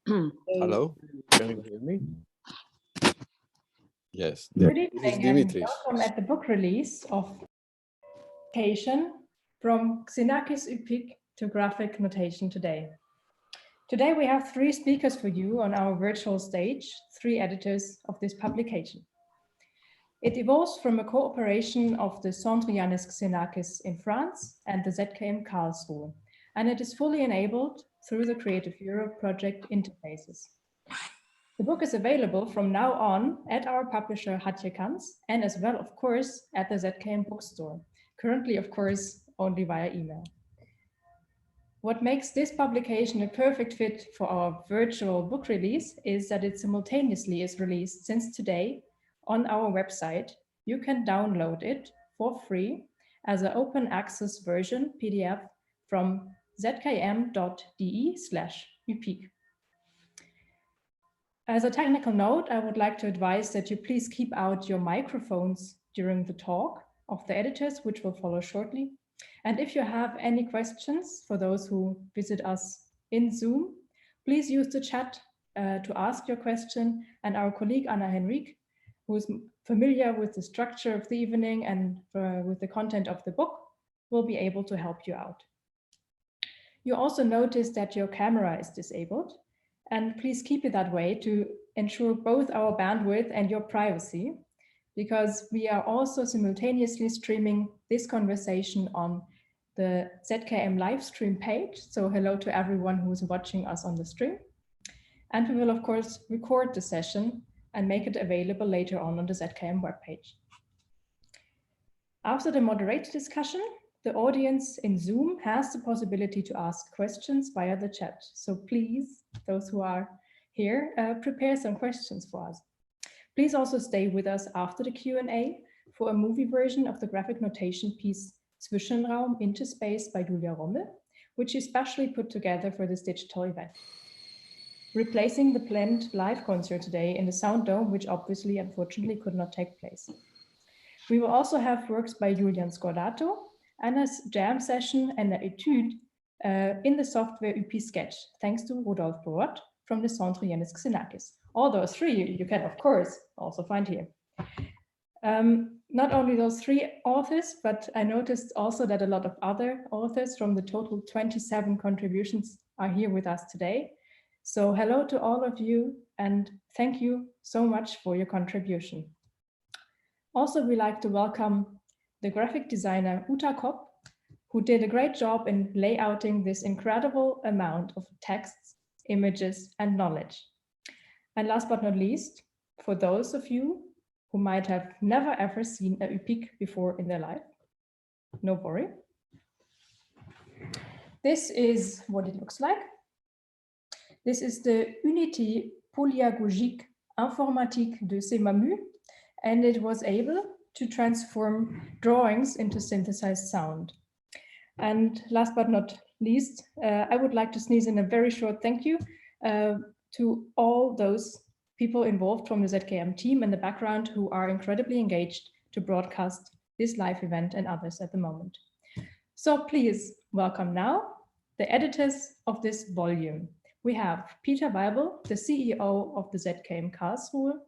Hello, can you hear me? Yes, Good this is evening and Dimitris. welcome at the book release of Notation from Xenakis UPIC to graphic notation today. Today we have 3 speakers for you on our virtual stage, 3 editors of this publication. It evolves from a cooperation of the Centre Xenakis in France and the ZKM Karlsruhe, and it is fully enabled through the Creative Europe project interfaces. The book is available from now on at our publisher Hatje Kans and as well, of course, at the ZKM bookstore. Currently, of course, only via email. What makes this publication a perfect fit for our virtual book release is that it simultaneously is released since today on our website. You can download it for free as an open access version PDF from zkm.de/upic. As a technical note, I would like to advise that you please keep out your microphones during the talk of the editors, which will follow shortly. And if you have any questions for those who visit us in Zoom, please use the chat to ask your question, and our colleague Anna Henrique, who is familiar with the structure of the evening and with the content of the book, will be able to help you out. You also notice that your camera is disabled, and please keep it that way to ensure both our bandwidth and your privacy, because we are also simultaneously streaming this conversation on the ZKM live stream page. So hello to everyone who is watching us on the stream. And we will, of course, record the session and make it available later on the ZKM webpage. After the moderated discussion, the audience in Zoom has the possibility to ask questions via the chat. So please, those who are here, prepare some questions for us. Please also stay with us after the Q&A for a movie version of the graphic notation piece Zwischenraum Interspace by Julia Rommel, which is specially put together for this digital event, replacing the planned live concert today in the Sound Dome, which obviously, unfortunately, could not take place. We will also have works by Julian Scordato and a jam session and an etude in the software UPIC Sketch, thanks to Rodolphe Borot from the Centre Xenakis. All those 3 you can, of course, also find here. Not only those 3 authors, but I noticed also that a lot of other authors from the total 27 contributions are here with us today. So hello to all of you, and thank you so much for your contribution. Also, we like to welcome the graphic designer Uta Kopp, who did a great job in layouting this incredible amount of texts, images, and knowledge. And last but not least, for those of you who might have never ever seen a UPIC before in their life, no worry. This is what it looks like. This is the Unité Polyagogik Informatique de CMAMU, and it was able to transform drawings into synthesized sound. And last but not least, I would like to sneeze in a very short thank you to all those people involved from the ZKM team in the background who are incredibly engaged to broadcast this live event and others at the moment. So please welcome now the editors of this volume. We have Peter Weibel, the CEO of the ZKM Karlsruhe,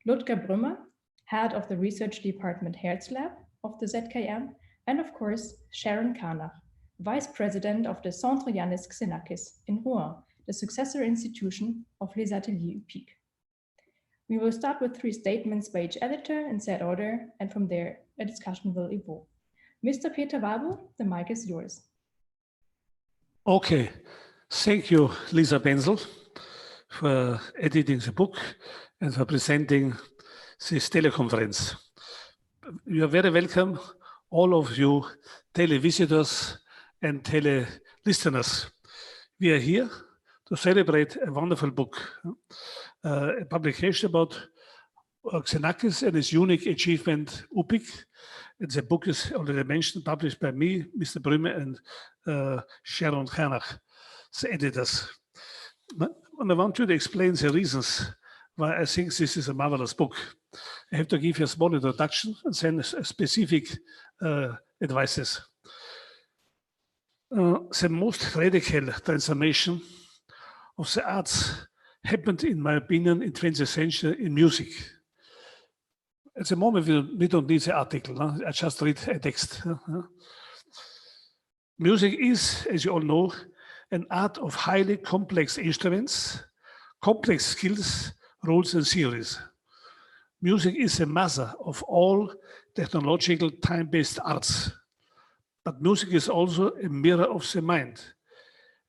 Ludger Brümmer, head of the research department Herzlab of the ZKM, and of course, Sharon Karnach, vice president of the Centre Xenakis in Rouen, the successor institution of Les Ateliers UPIC. We will start with 3 statements by each editor in said order, and from there, a discussion will evolve. Mr. Peter Weibel, the mic is yours. Okay, thank you, Lisa Benzel, for editing the book and for presenting this teleconference. You are very welcome, all of you televisitors and tele-listeners. We are here to celebrate a wonderful book, a publication about Xenakis and his unique achievement, UPIC. And the book is already mentioned, published by me, Mr. Brümmer, and Sharon Karnach, the editors. And I want you to explain the reasons why I think this is a marvelous book. I have to give you a small introduction and then specific advices. The most radical transformation of the arts happened, in my opinion, in 20th century in music. At the moment, we don't need the article. No? I just read a text. Music is, as you all know, an art of highly complex instruments, complex skills, rules, and theories. Music is a mother of all technological time-based arts. But music is also a mirror of the mind.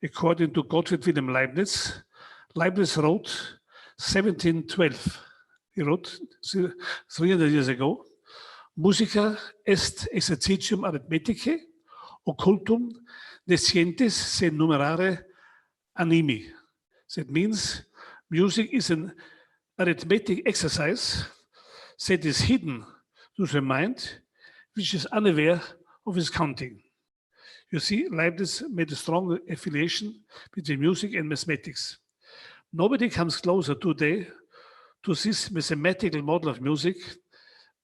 According to Gottfried Wilhelm Leibniz, Leibniz wrote 1712. He wrote 300 years ago, Musica est exercitium arithmeticae, occultum descientes se numerare animi. That means music is an arithmetic exercise that is hidden to the mind, which is unaware of its counting. You see, Leibniz made a strong affiliation between music and mathematics. Nobody comes closer today to this mathematical model of music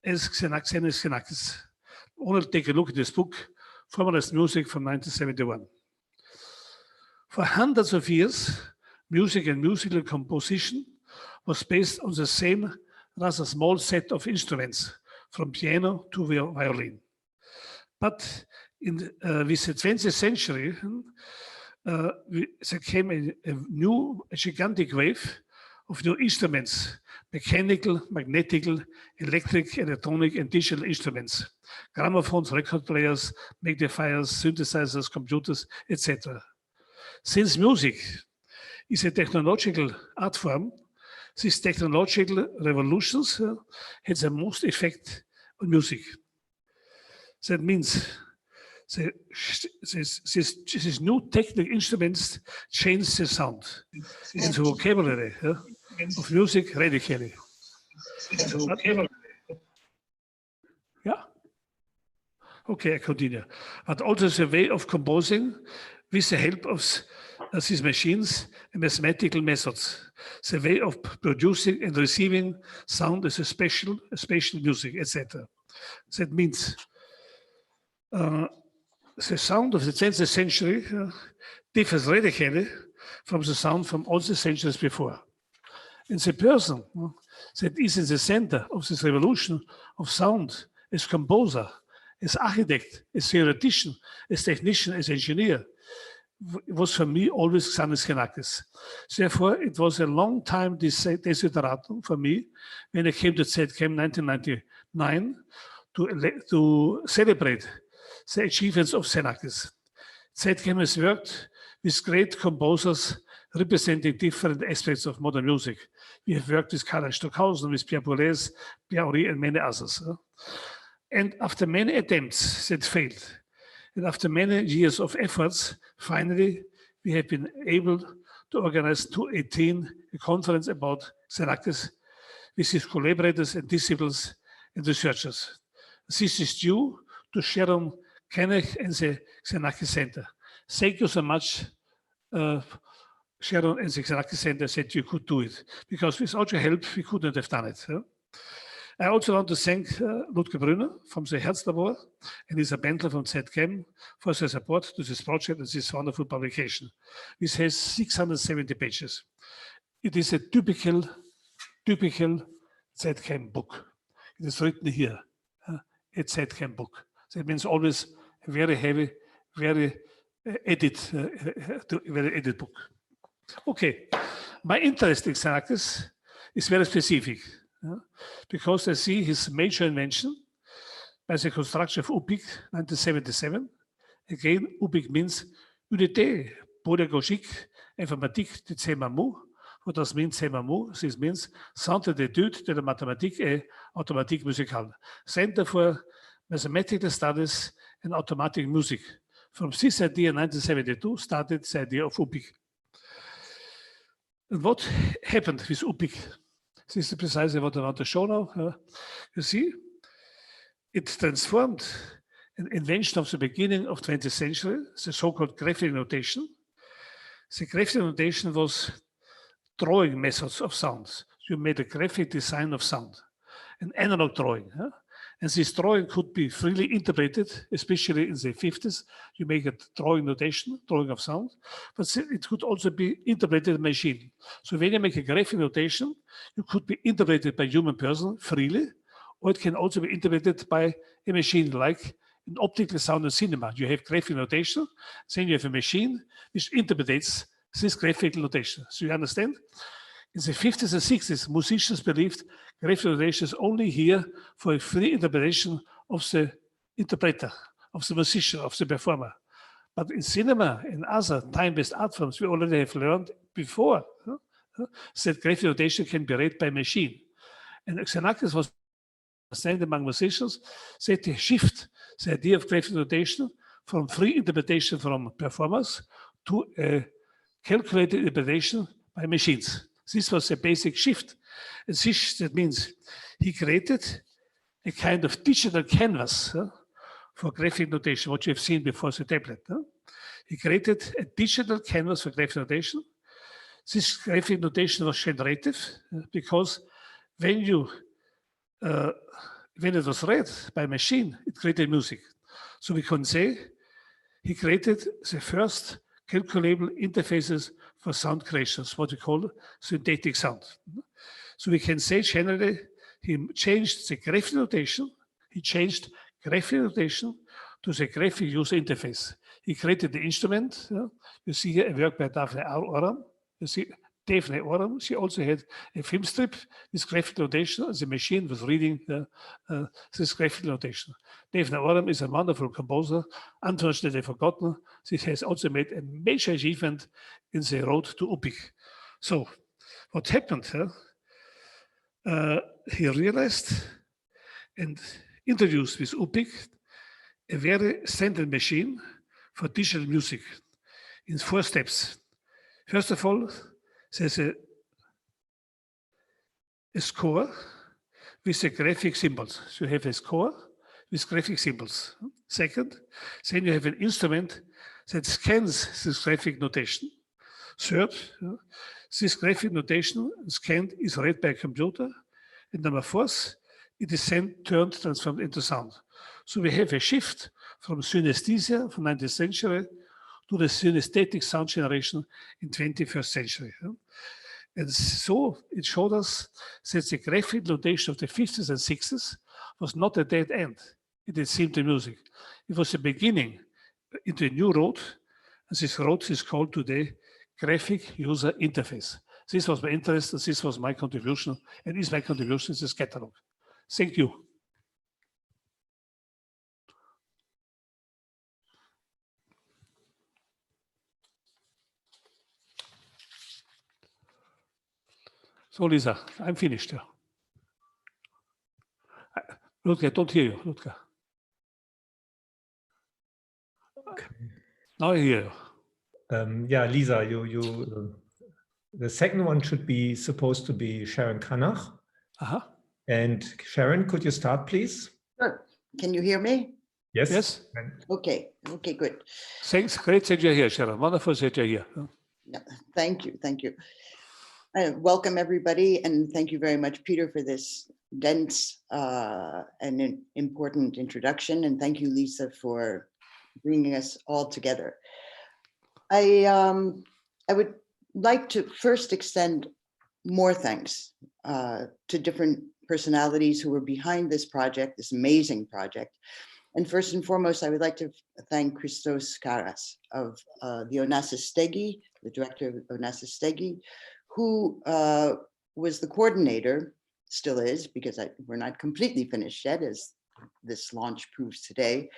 as Xenakis. Only take a look at this book, Formalized Music from 1971. For hundreds of years, music and musical composition was based on the same rather small set of instruments, from piano to violin. But with the 20th century, there came a gigantic wave of new instruments, mechanical, magnetical, electric, electronic, and digital instruments, gramophones, record players, magnifiers, synthesizers, computers, etc. Since music is a technological art form, these technological revolutions had the most effect on music. That means these new technical instruments change the sound and the vocabulary of music radically. Yeah. Okay, I continue. But also the way of composing with the help of these machines and mathematical methods. The way of producing and receiving sound is a spatial music, etc. That means the sound of the 20th century differs radically from the sound from all the centuries before. And the person that is in the center of this revolution of sound as composer, as architect, as theoretician, as technician, as engineer, was for me always Xenakis. Therefore, it was a long time desideratum for me when I came to ZKM 1999 to celebrate the achievements of Xenakis. ZKM has worked with great composers representing different aspects of modern music. We have worked with Karl Stockhausen, with Pierre Boulez, Pierre Horry, and many others. And after many attempts that failed, and after many years of efforts, finally, we have been able to organize 2018 a conference about Xenakis with his collaborators and disciples and researchers. This is due to Sharon Kennech and the Xenakis Center. Thank you so much, Sharon and the Xenakis Center, said you could do it, because without your help, we couldn't have done it. I also want to thank Ludger Brünner from the Herzlabor and Lisa Bendler from ZKM for their support to this project and this wonderful publication. This has 670 pages. It is a typical ZKM book. It is written here, a ZKM book. So it means always a very heavy, very edit book. Okay, my interest in Xenakis is very specific. Because I see his major invention by the construction of UPIC 1977. Again, UPIC means Unité Pédagogique Informatique de CMAMU. What does mean CMAMU? This means Centre d'études de la mathématique et automatique musicale. Center for Mathematical Studies and Automatic Music. From this idea in 1972 started the idea of UPIC. And what happened with UPIC? This is precisely what I want to show now. You see, it transformed an invention of the beginning of 20th century, the so-called graphic notation. The graphic notation was drawing methods of sounds. You made a graphic design of sound, an analog drawing. And this drawing could be freely interpreted, especially in the 50s. You make a drawing notation, drawing of sound, but it could also be interpreted in machine. So when you make a graphic notation, it could be interpreted by a human person freely, or it can also be interpreted by a machine, like in optical sound and cinema. You have graphic notation, then you have a machine which interprets this graphic notation. So you understand? In the 50s and 60s, musicians believed graphic notation is only here for a free interpretation of the interpreter, of the musician, of the performer. But in cinema and other time-based art forms, we already have learned before that graphic notation can be read by machine. And Xenakis was understand among musicians that they shift the idea of graphic notation from free interpretation from performers to a calculated interpretation by machines. This was a basic shift. And this, that means he created a kind of digital canvas for graphic notation, what you have seen before the tablet. He created a digital canvas for graphic notation. This graphic notation was generative because when it was read by machine, it created music. So we can say he created the first calculable interfaces for sound creations, what we call synthetic sound. So we can say generally, he changed the graphic notation, to the graphic user interface. He created the instrument. You see here a work by Daphne Oram. You see Daphne Oram, she also had a film strip with graphic notation, and the machine was reading this graphic notation. Daphne Oram is a wonderful composer, unfortunately forgotten. She has also made a major achievement in the road to UPIC. So what happened? He realized and introduced with UPIC a very standard machine for digital music in 4 steps. First of all, there's a score with the graphic symbols. So you have a score with graphic symbols. Second, then you have an instrument that scans this graphic notation. Third, this graphic notation scanned is read by a computer. And number 4, it is then transformed into sound. So we have a shift from synesthesia from 19th century to the synesthetic sound generation in 21st century. And so it showed us that the graphic notation of the 50s and 60s was not a dead end. It is simple music. It was a beginning into a new road, and this road is called today graphic user interface. This was my interest, and this was my contribution, and is my contribution to this catalog. Thank you. So, Lisa, I'm finished. Ludger, I don't hear you, Ludger. Okay. Now I hear you. Yeah, Lisa, the second one should be supposed to be Sharon Kranach. And Sharon, could you start, please? Sure. Can you hear me? Yes. Yes. Okay. Okay, good. Thanks. Great that you're here, Sharon. Wonderful that you're here. Yeah, thank you. Thank you. Welcome, everybody. And thank you very much, Peter, for this dense and important introduction. And thank you, Lisa, for bringing us all together. I would like to first extend more thanks to different personalities who were behind this project, this amazing project. And first and foremost, I would like to thank Christos Karas of the Onassis Stegi, the director of Onassis Stegi, who was the coordinator, still is, because we're not completely finished yet, as this launch proves today,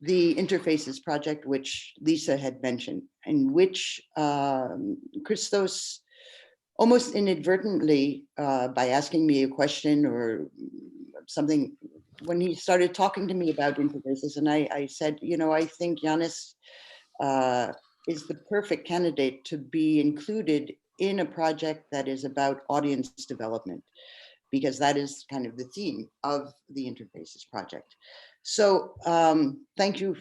the Interfaces project, which Lisa had mentioned, in which Christos almost inadvertently, by asking me a question or something, when he started talking to me about interfaces, and I said, you know, I think Yannis is the perfect candidate to be included in a project that is about audience development, because that is kind of the theme of the Interfaces project. So thank you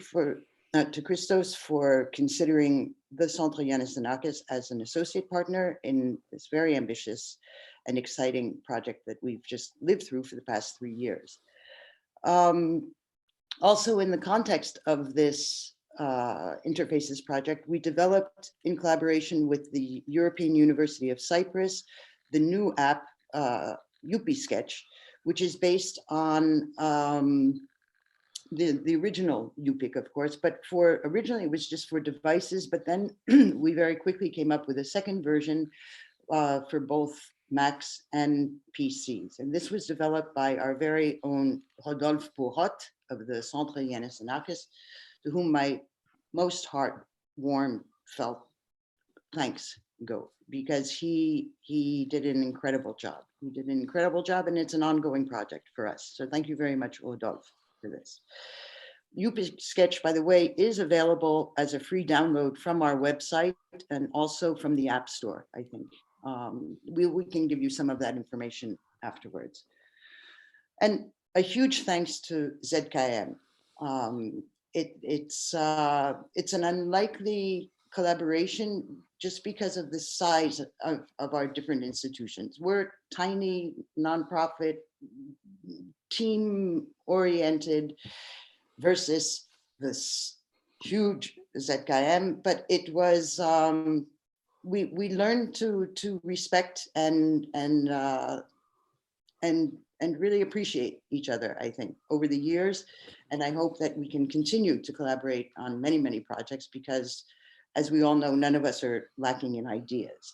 to Christos for considering the Centre Yannis Xenakis as an associate partner in this very ambitious and exciting project that we've just lived through for the past 3 years. Also, in the context of this Interfaces project, we developed in collaboration with the European University of Cyprus, the new app, UPIC Sketch, which is based on the original UPIC, of course, but originally it was just for devices, but then we very quickly came up with a second version for both Macs and PCs. And this was developed by our very own Rodolphe Pourrot of the Centre Xenakis, to whom my most warm felt thanks go, because he did an incredible job. He did an incredible job, and it's an ongoing project for us. So thank you very much, Rodolphe, for this. UPIC Sketch, by the way, is available as a free download from our website and also from the App Store, I think. We can give you some of that information afterwards. And a huge thanks to ZKM. It's an unlikely collaboration just because of the size of our different institutions. We're tiny, nonprofit, team-oriented versus this huge ZKM, but it was, we learned to respect and really appreciate each other, I think, over the years. And I hope that we can continue to collaborate on many, many projects, because as we all know, none of us are lacking in ideas.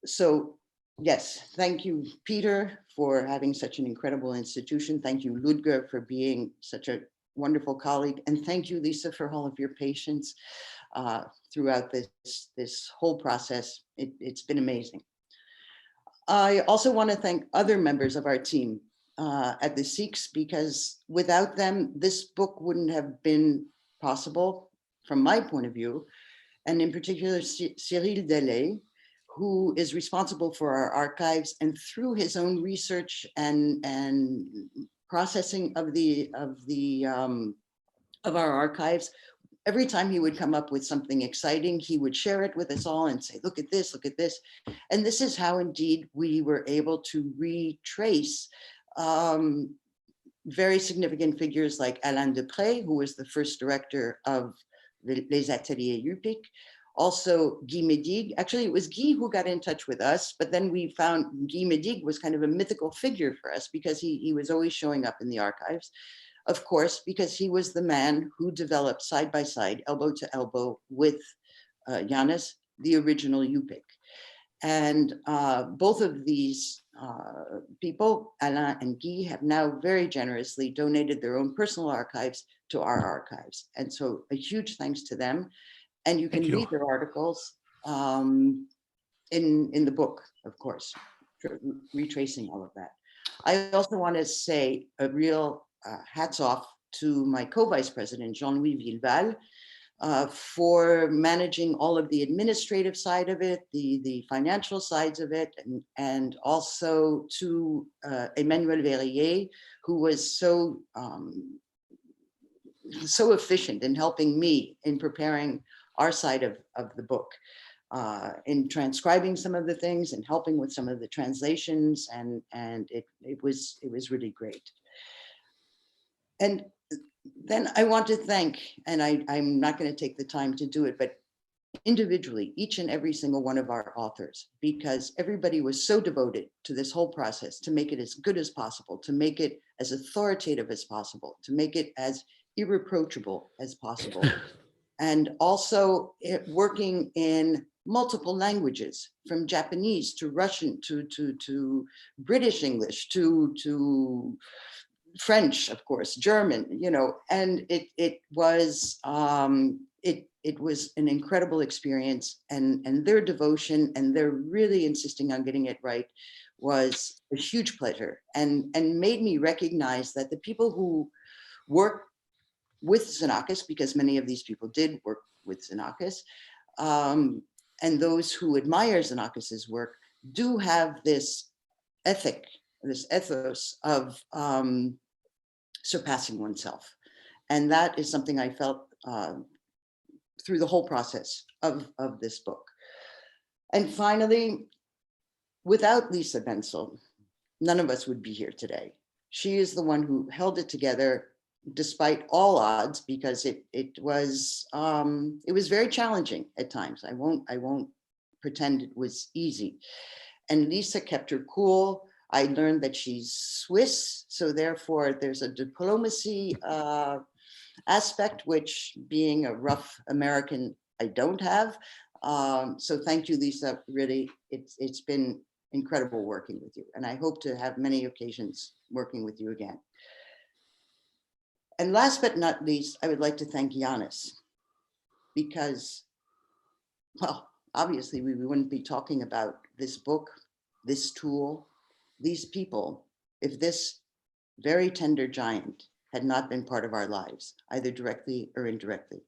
So yes, thank you, Peter, for having such an incredible institution. Thank you, Ludger, for being such a wonderful colleague. And thank you, Lisa, for all of your patience throughout this whole process. It's been amazing. I also want to thank other members of our team at the SIX, because without them, this book wouldn't have been possible from my point of view. And in particular, Cyril Delay, who is responsible for our archives, and through his own research and processing of our archives, every time he would come up with something exciting, he would share it with us all and say, look at this, look at this. And this is how indeed we were able to retrace very significant figures like Alain Depré, who was the first director of Les Ateliers UPIC. Also Guy Médigue. Actually, it was Guy who got in touch with us, but then we found Guy Médigue was kind of a mythical figure for us, because he was always showing up in the archives. Of course, because he was the man who developed side by side, elbow to elbow with Yannis, the original UPIC. And both of these people, Alain and Guy, have now very generously donated their own personal archives to our archives. And so a huge thanks to them. And you can read their articles in the book, of course, retracing all of that. I also want to say a real hats off to my co-vice president, Jean-Louis Villeval, for managing all of the administrative side of it, the financial sides of it, and also to Emmanuel Verrier, who was so efficient in helping me in preparing our side of the book, in transcribing some of the things and helping with some of the translations, and it was really great. And then I want to thank, and I'm not going to take the time to do it, but individually, each and every single one of our authors, because everybody was so devoted to this whole process to make it as good as possible, to make it as authoritative as possible, to make it as irreproachable as possible. And also working in multiple languages, from Japanese to Russian to British English to French, of course, German, you know, and it was an incredible experience, and their devotion and their really insisting on getting it right was a huge pleasure, and made me recognize that the people who work with Xenakis, because many of these people did work with Xenakis, and those who admire Xenakis's work do have this ethic, this ethos of surpassing oneself. And that is something I felt through the whole process of this book. And finally, without Lisa Benzel, none of us would be here today. she is the one who held it together despite all odds, because it was very challenging at times. I won't pretend it was easy. And Lisa kept her cool. I learned that she's Swiss, so therefore there's a diplomacy aspect, which, being a rough American, I don't have. So thank you, Lisa. Really, it's been incredible working with you, and I hope to have many occasions working with you again. And last but not least, I would like to thank Yannis, because, well, obviously we wouldn't be talking about this book, this tool, these people, if this very tender giant had not been part of our lives, either directly or indirectly.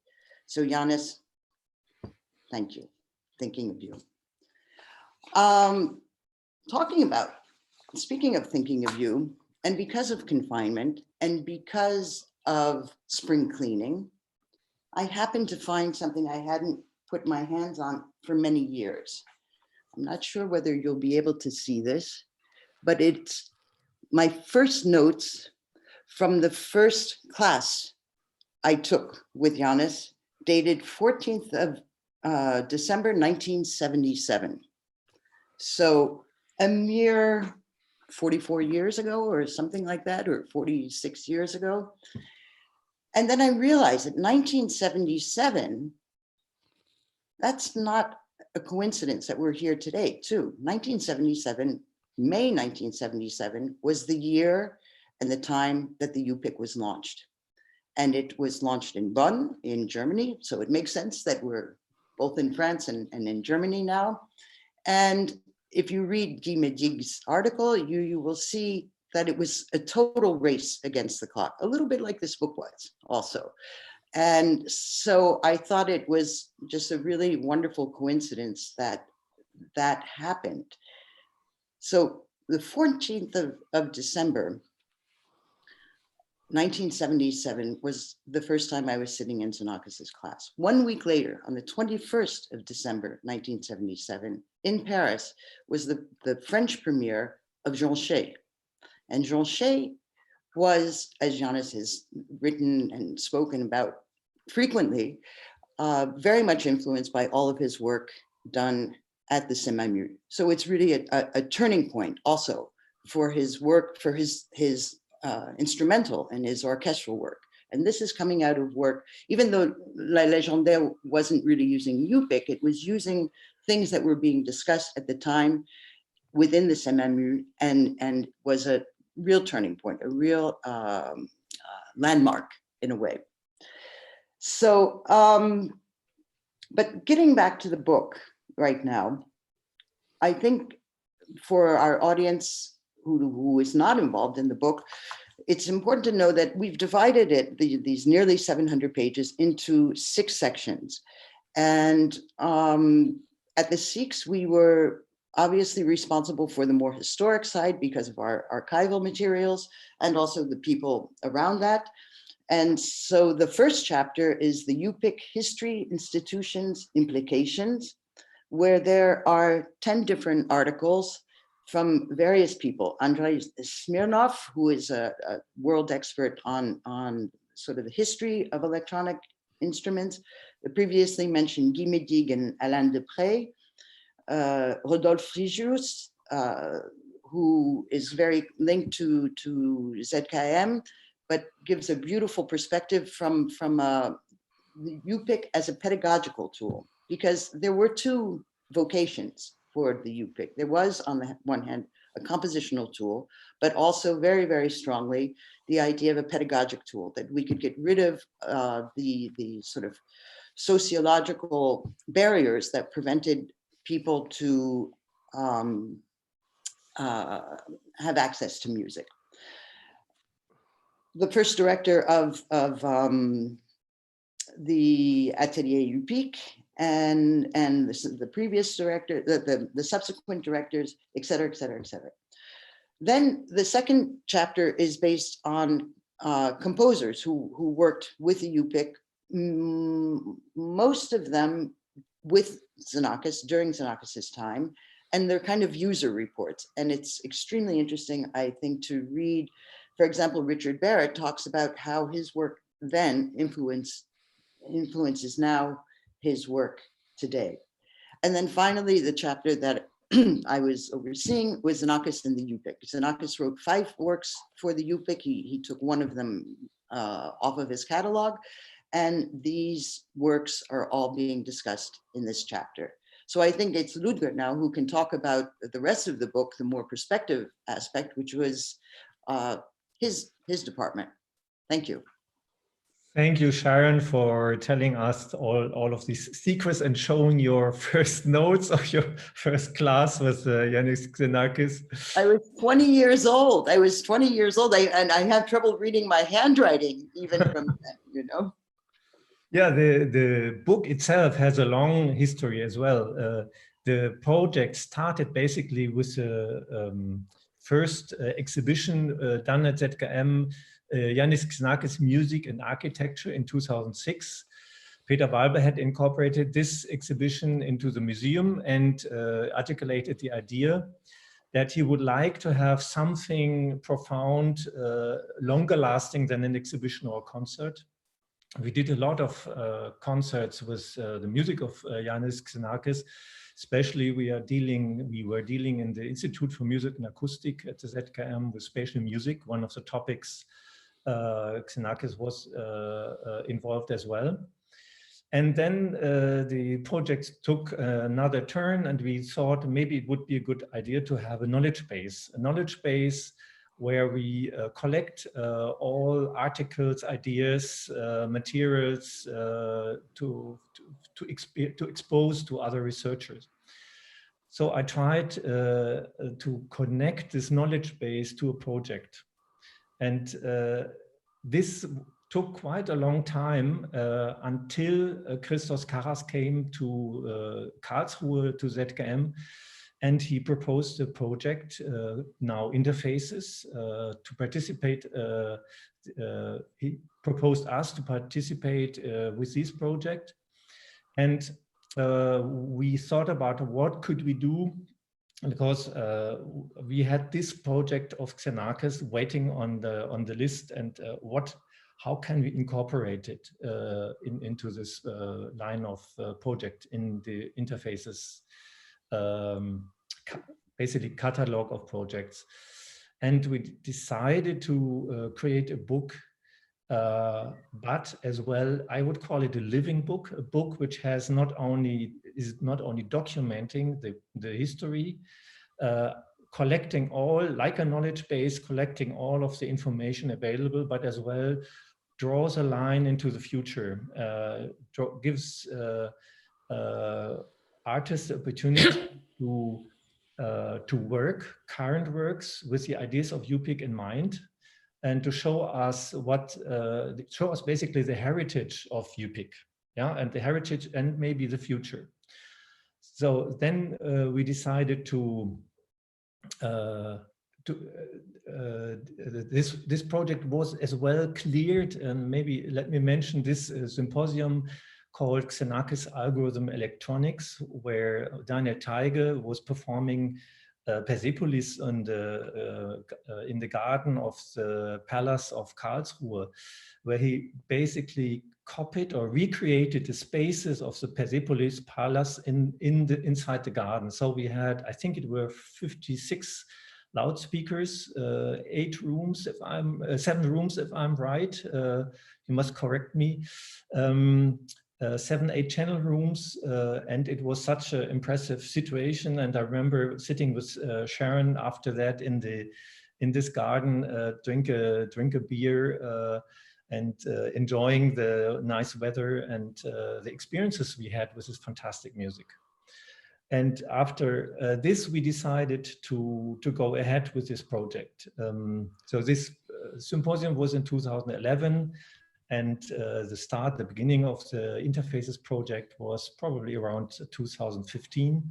So Yannis, thank you, thinking of you. Speaking of thinking of you, and because of confinement, and because of spring cleaning, I happened to find something I hadn't put my hands on for many years. I'm not sure whether you'll be able to see this, but it's my first notes from the first class I took with Yannis, dated 14th of December, 1977. So a mere 44 years ago or something like that, or 46 years ago. And then I realized that 1977, that's not a coincidence that we're here today too. 1977, May 1977 was the year and the time that the UPIC was launched. And it was launched in Bonn in Germany. So it makes sense that we're both in France and in Germany now. And if you read Guy Medig's article, you will see that it was a total race against the clock, a little bit like this book was also. And so I thought it was just a really wonderful coincidence that that happened. So the 14th of December, 1977 was the first time I was sitting in Xenakis' class. 1 week later, on the 21st of December, 1977, in Paris, was the French premiere of Jean Chet. And Jean Chet was, as Yannis has written and spoken about frequently, very much influenced by all of his work done at the Semamur. So it's really a turning point also for his work, for his instrumental and his orchestral work. And this is coming out of work, even though La Légendaire wasn't really using UPIC, it was using things that were being discussed at the time within the Semamur, and was a real turning point, a real landmark in a way. So, but getting back to the book right now, I think for our audience who is not involved in the book, it's important to know that we've divided it, these nearly 700 pages, into 6 sections. And at the SIX, we were obviously responsible for the more historic side because of our archival materials and also the people around that. And so the first chapter is the UPIC History, Institutions, Implications, where there are 10 different articles from various people. Andrei Smirnov, who is a world expert on sort of the history of electronic instruments, the previously mentioned Guy Medig and Alain Depré, Rodolphe Frigius, who is very linked to ZKM, but gives a beautiful perspective from the UPIC as a pedagogical tool, because there were 2 vocations for the UPIC. There was, on the one hand, a compositional tool, but also very, very strongly the idea of a pedagogic tool, that we could get rid of the sort of sociological barriers that prevented people to have access to music. The first director of the Atelier UPIC and the previous director, the subsequent directors, et cetera, et cetera, et cetera. Then the second chapter is based on composers who worked with the UPIC, most of them with Xenakis during Xenakis' time, and they're kind of user reports. And it's extremely interesting, I think, to read For example, Richard Barrett talks about how his work then influences now his work today. And then finally, the chapter that I was overseeing was Xenakis and the UPIC. Xenakis wrote 5 works for the UPIC. He took one of them off of his catalog, and these works are all being discussed in this chapter. So I think it's Ludger now who can talk about the rest of the book, the more perspective aspect, which was his department. Thank you. Thank you, Sharon, for telling us all of these secrets and showing your first notes of your first class with Yannis Xenakis. I was 20 years old. And I have trouble reading my handwriting even from then, you know. Yeah, the book itself has a long history as well. The project started basically with the first exhibition done at ZKM, Yannis Xenakis Music and Architecture in 2006. Peter Walber had incorporated this exhibition into the museum and articulated the idea that he would like to have something profound, longer lasting than an exhibition or a concert. We did a lot of concerts with the music of Yannis Xenakis. Especially we were dealing in the Institute for Music and Acoustic at the ZKM with spatial music, one of the topics Xenakis was involved as well. And then the project took another turn, and we thought maybe it would be a good idea to have a knowledge base where we collect all articles, ideas, materials to expose to other researchers. So I tried to connect this knowledge base to a project. And this took quite a long time until Christos Karas came to Karlsruhe, to ZKM, and he proposed a project, now Interfaces, to participate. He proposed us to participate with this project. And we thought about what could we do, because we had this project of Xenakis waiting on the list, and how can we incorporate it into this line of project in the Interfaces, basically catalog of projects. And we decided to create a book, but as well, I would call it a living book, a book which is not only documenting the history, collecting all, like a knowledge base, collecting all of the information available, but as well draws a line into the future, gives artists the opportunity to work current works with the ideas of UPIC in mind, and to show us basically the heritage of UPIC, yeah, and the heritage and maybe the future. So then we decided this project was as well cleared, and maybe let me mention this symposium called Xenakis Algorithm Electronics, where Daniel Teige was performing Persepolis in the garden of the Palace of Karlsruhe, where he basically copied or recreated the spaces of the Persepolis Palace inside the garden. So we had, I think it were 56 loudspeakers, 7 rooms if I'm right. You must correct me. 7, 8 channel rooms, and it was such an impressive situation. And I remember sitting with Sharon after that in this garden, drink a beer, and enjoying the nice weather and the experiences we had with this fantastic music. And after this, we decided to go ahead with this project. So this symposium was in 2011. And the beginning of the Interfaces project was probably around 2015,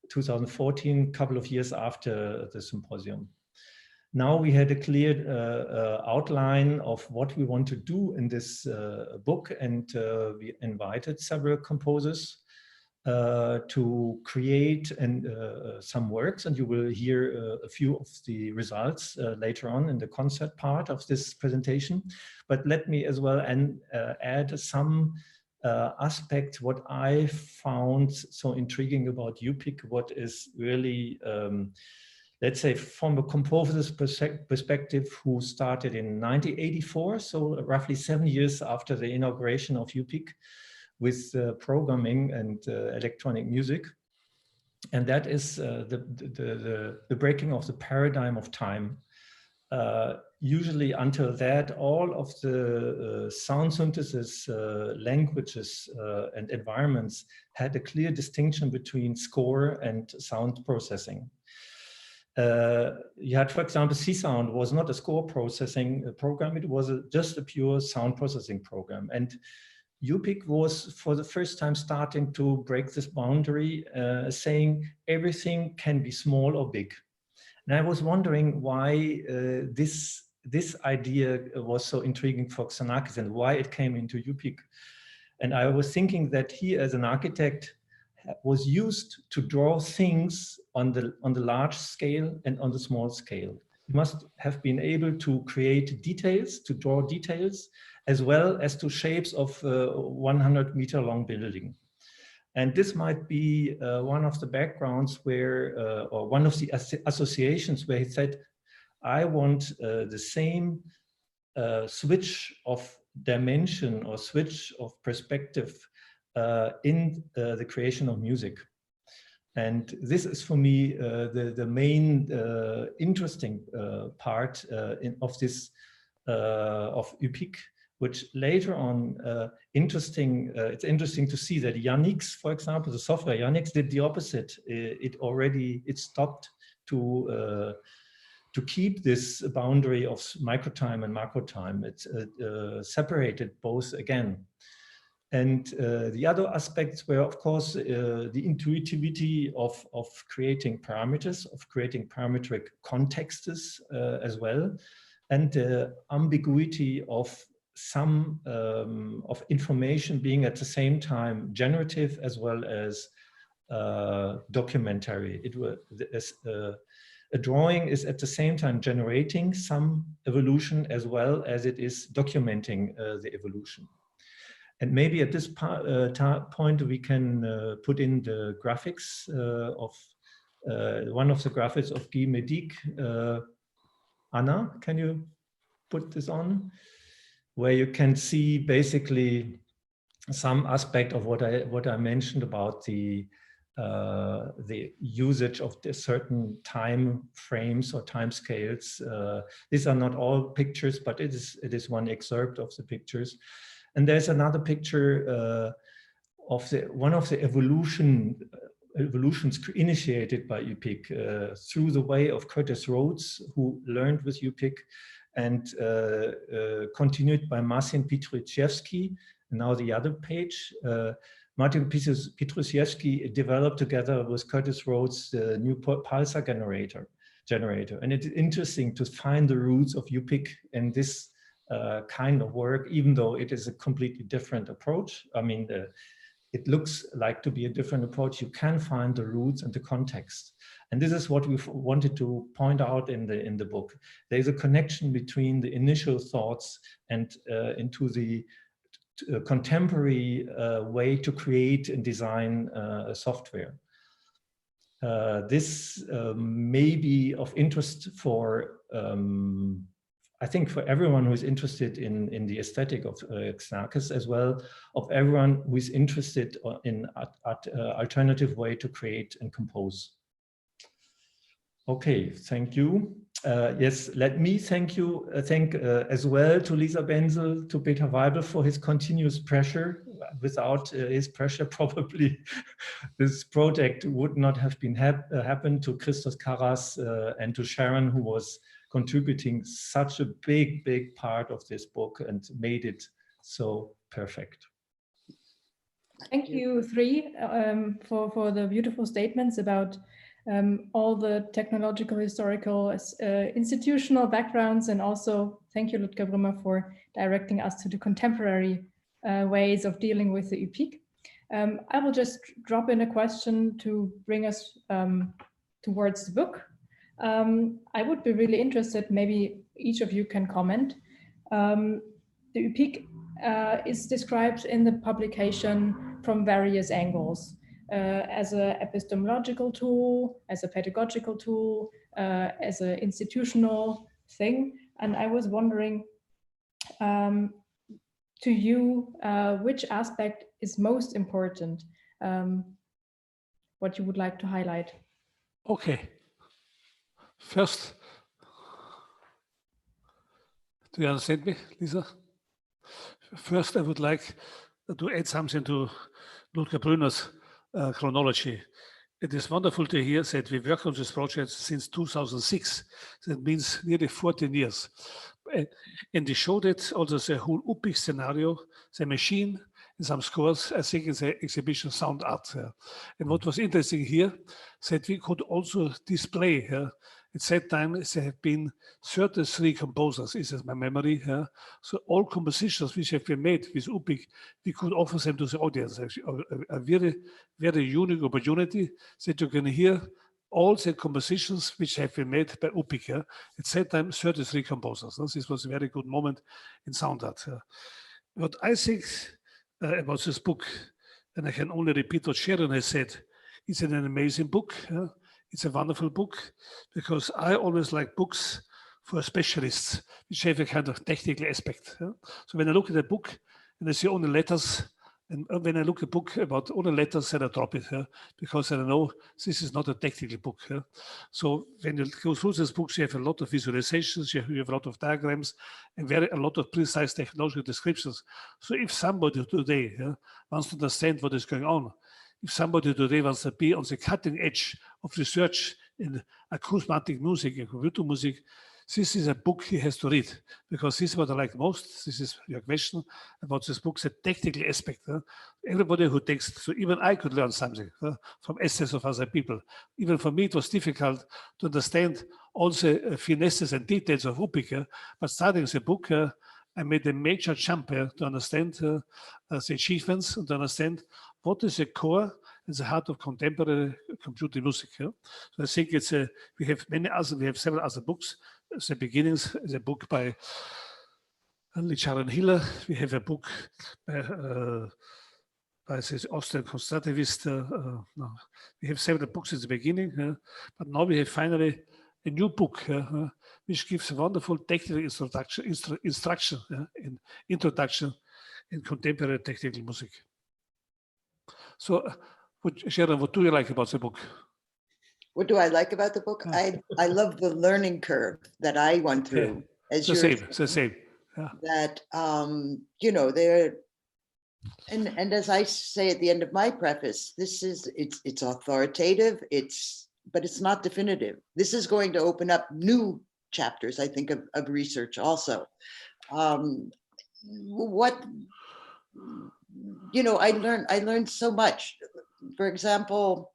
2014, a couple of years after the symposium. Now we had a clear outline of what we want to do in this book, and we invited several composers. to create some works, and you will hear a few of the results later on in the concert part of this presentation. But let me as well add some aspects what I found so intriguing about UPIC, what is really, let's say, from a composer's perspective, who started in 1984, so roughly 7 years after the inauguration of UPIC, with programming and electronic music. And that is the breaking of the paradigm of time. Usually until that, all of the sound synthesis languages and environments had a clear distinction between score and sound processing. You had, for example, C-Sound was not a score processing program, it was just a pure sound processing program. And UPIC was for the first time starting to break this boundary, saying everything can be small or big. And I was wondering why this idea was so intriguing for Xenakis and why it came into UPIC. And I was thinking that he, as an architect, was used to draw things on the large scale and on the small scale. He must have been able to create details, to draw details, as well as to shapes of 100-meter long building. And this might be one of the backgrounds where, or one of the associations where he said, I want the same switch of dimension or switch of perspective in the creation of music. And this is for me the main interesting part of this of UPIC, which later on it's interesting to see that Yanix, for example, the software Yanix did the opposite. It stopped to keep this boundary of microtime and macrotime. It separated both again. And the other aspects were, of course, the intuitivity of creating parameters, of creating parametric contexts as well, and the ambiguity of some of information being at the same time generative as well as documentary. A drawing is at the same time generating some evolution as well as it is documenting the evolution. And maybe at this point we can put in the graphics of one of the graphics of Guy Medic. Anna, can you put this on? Where you can see basically some aspect of what I mentioned about the usage of the certain time frames or time scales. These are not all pictures, but it is one excerpt of the pictures. And there's another picture of one of the evolutions initiated by UPIC through the way of Curtis Rhodes, who learned with UPIC, and continued by Marcin Pietrusiewski. And now the other page, Marcin Pietrusiewski developed together with Curtis Rhodes the new pulsar generator. And it's interesting to find the roots of UPIC in this kind of work, even though it is a completely different approach. I mean, it looks like to be a different approach. You can find the roots and the context. And this is what we wanted to point out in the book. There's a connection between the initial thoughts and into the contemporary way to create and design software. This may be of interest for I think for everyone who is interested in the aesthetic of Xenakis, as well of everyone who is interested in alternative way to create and compose. Okay, thank you. Yes, let me thank as well to Lisa Benzel, to Peter Weibel for his continuous pressure. Without his pressure, probably this project would not have been happened. To Christos Karas and to Sharon, who was contributing such a big part of this book and made it so perfect. Thank you three for the beautiful statements about all the technological, historical, institutional backgrounds, and also thank you, Ludger Brümmer, for directing us to the contemporary ways of dealing with the UPIC. I will just drop in a question to bring us towards the book. I would be really interested, maybe each of you can comment. The UPIC is described in the publication from various angles, as an epistemological tool, as a pedagogical tool, as an institutional thing. And I was wondering, to you, which aspect is most important? What you would like to highlight? Okay. First, do you understand me, Lisa? First, I would like to add something to Ludger Brünner's chronology. It is wonderful to hear that we work on this project since 2006. That means nearly 14 years. And they showed it also the whole UPIC scenario, the machine, and some scores, I think, in the exhibition Sound Art. And what was interesting here, that we could also display at that time, there have been 33 composers, is my memory. So all compositions which have been made with UPIC, we could offer them to the audience. A very, very unique opportunity that you can hear all the compositions which have been made by UPIC. At that time, 33 composers. This was a very good moment in sound art. What I think about this book, and I can only repeat what Sharon has said, it's an amazing book. It's a wonderful book, because I always like books for specialists, which have a kind of technical aspect. So when I look at a book and I see only letters, and when I look at a book about only letters, then I drop it, because I know this is not a technical book. So when you go through these books, you have a lot of visualizations, you have a lot of diagrams, and a lot of precise technological descriptions. So if somebody today wants to understand what is going on, if somebody today wants to be on the cutting edge of research in acoustic music and computer music, this is a book he has to read, because this is what I like most. This is your question about this book, the technical aspect. Everybody who takes, so even I could learn something from essays of other people. Even for me, it was difficult to understand all the finesses and details of UPIC, but starting the book, I made a major jump to understand the achievements and to understand what is the core and the heart of contemporary computer music. So I think it's we have several other books. The beginnings is a book by Licharan Hiller. We have a book by this Austrian constructivist. We have several books at the beginning, but now we have finally a new book which gives a wonderful technical instruction in introduction in contemporary technical music. So, Sharon, what do you like about the book? What do I like about the book? I love the learning curve that I went through. As it's the same. Yeah. That you know, there, and as I say at the end of my preface, it's authoritative. But it's not definitive. This is going to open up new chapters, I think, of research also. I learned so much. For example,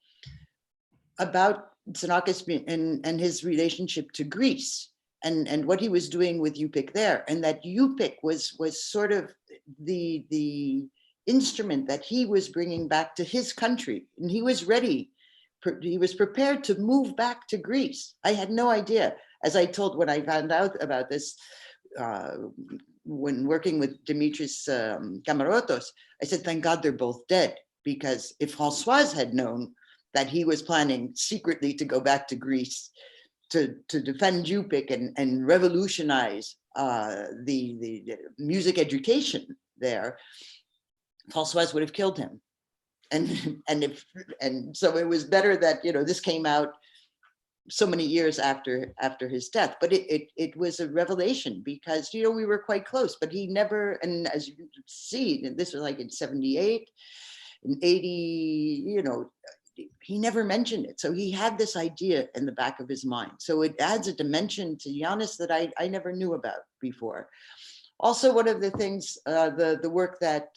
about Xenakis and his relationship to Greece and what he was doing with UPIC there, and that UPIC was sort of the instrument that he was bringing back to his country, and he was ready. He was prepared to move back to Greece. I had no idea. As I told when I found out about this, when working with Dimitris Kamarotos, I said, thank God they're both dead, because if Françoise had known that he was planning secretly to go back to Greece to defend UPIC and revolutionize the music education there, Françoise would have killed him. And so it was better that, you know, this came out so many years after his death. But it was a revelation, because, you know, we were quite close, but he never, and as you see, this was like in 78, in 80, you know, he never mentioned it. So he had this idea in the back of his mind. So it adds a dimension to Giannis that I never knew about before. Also, one of the things, the work that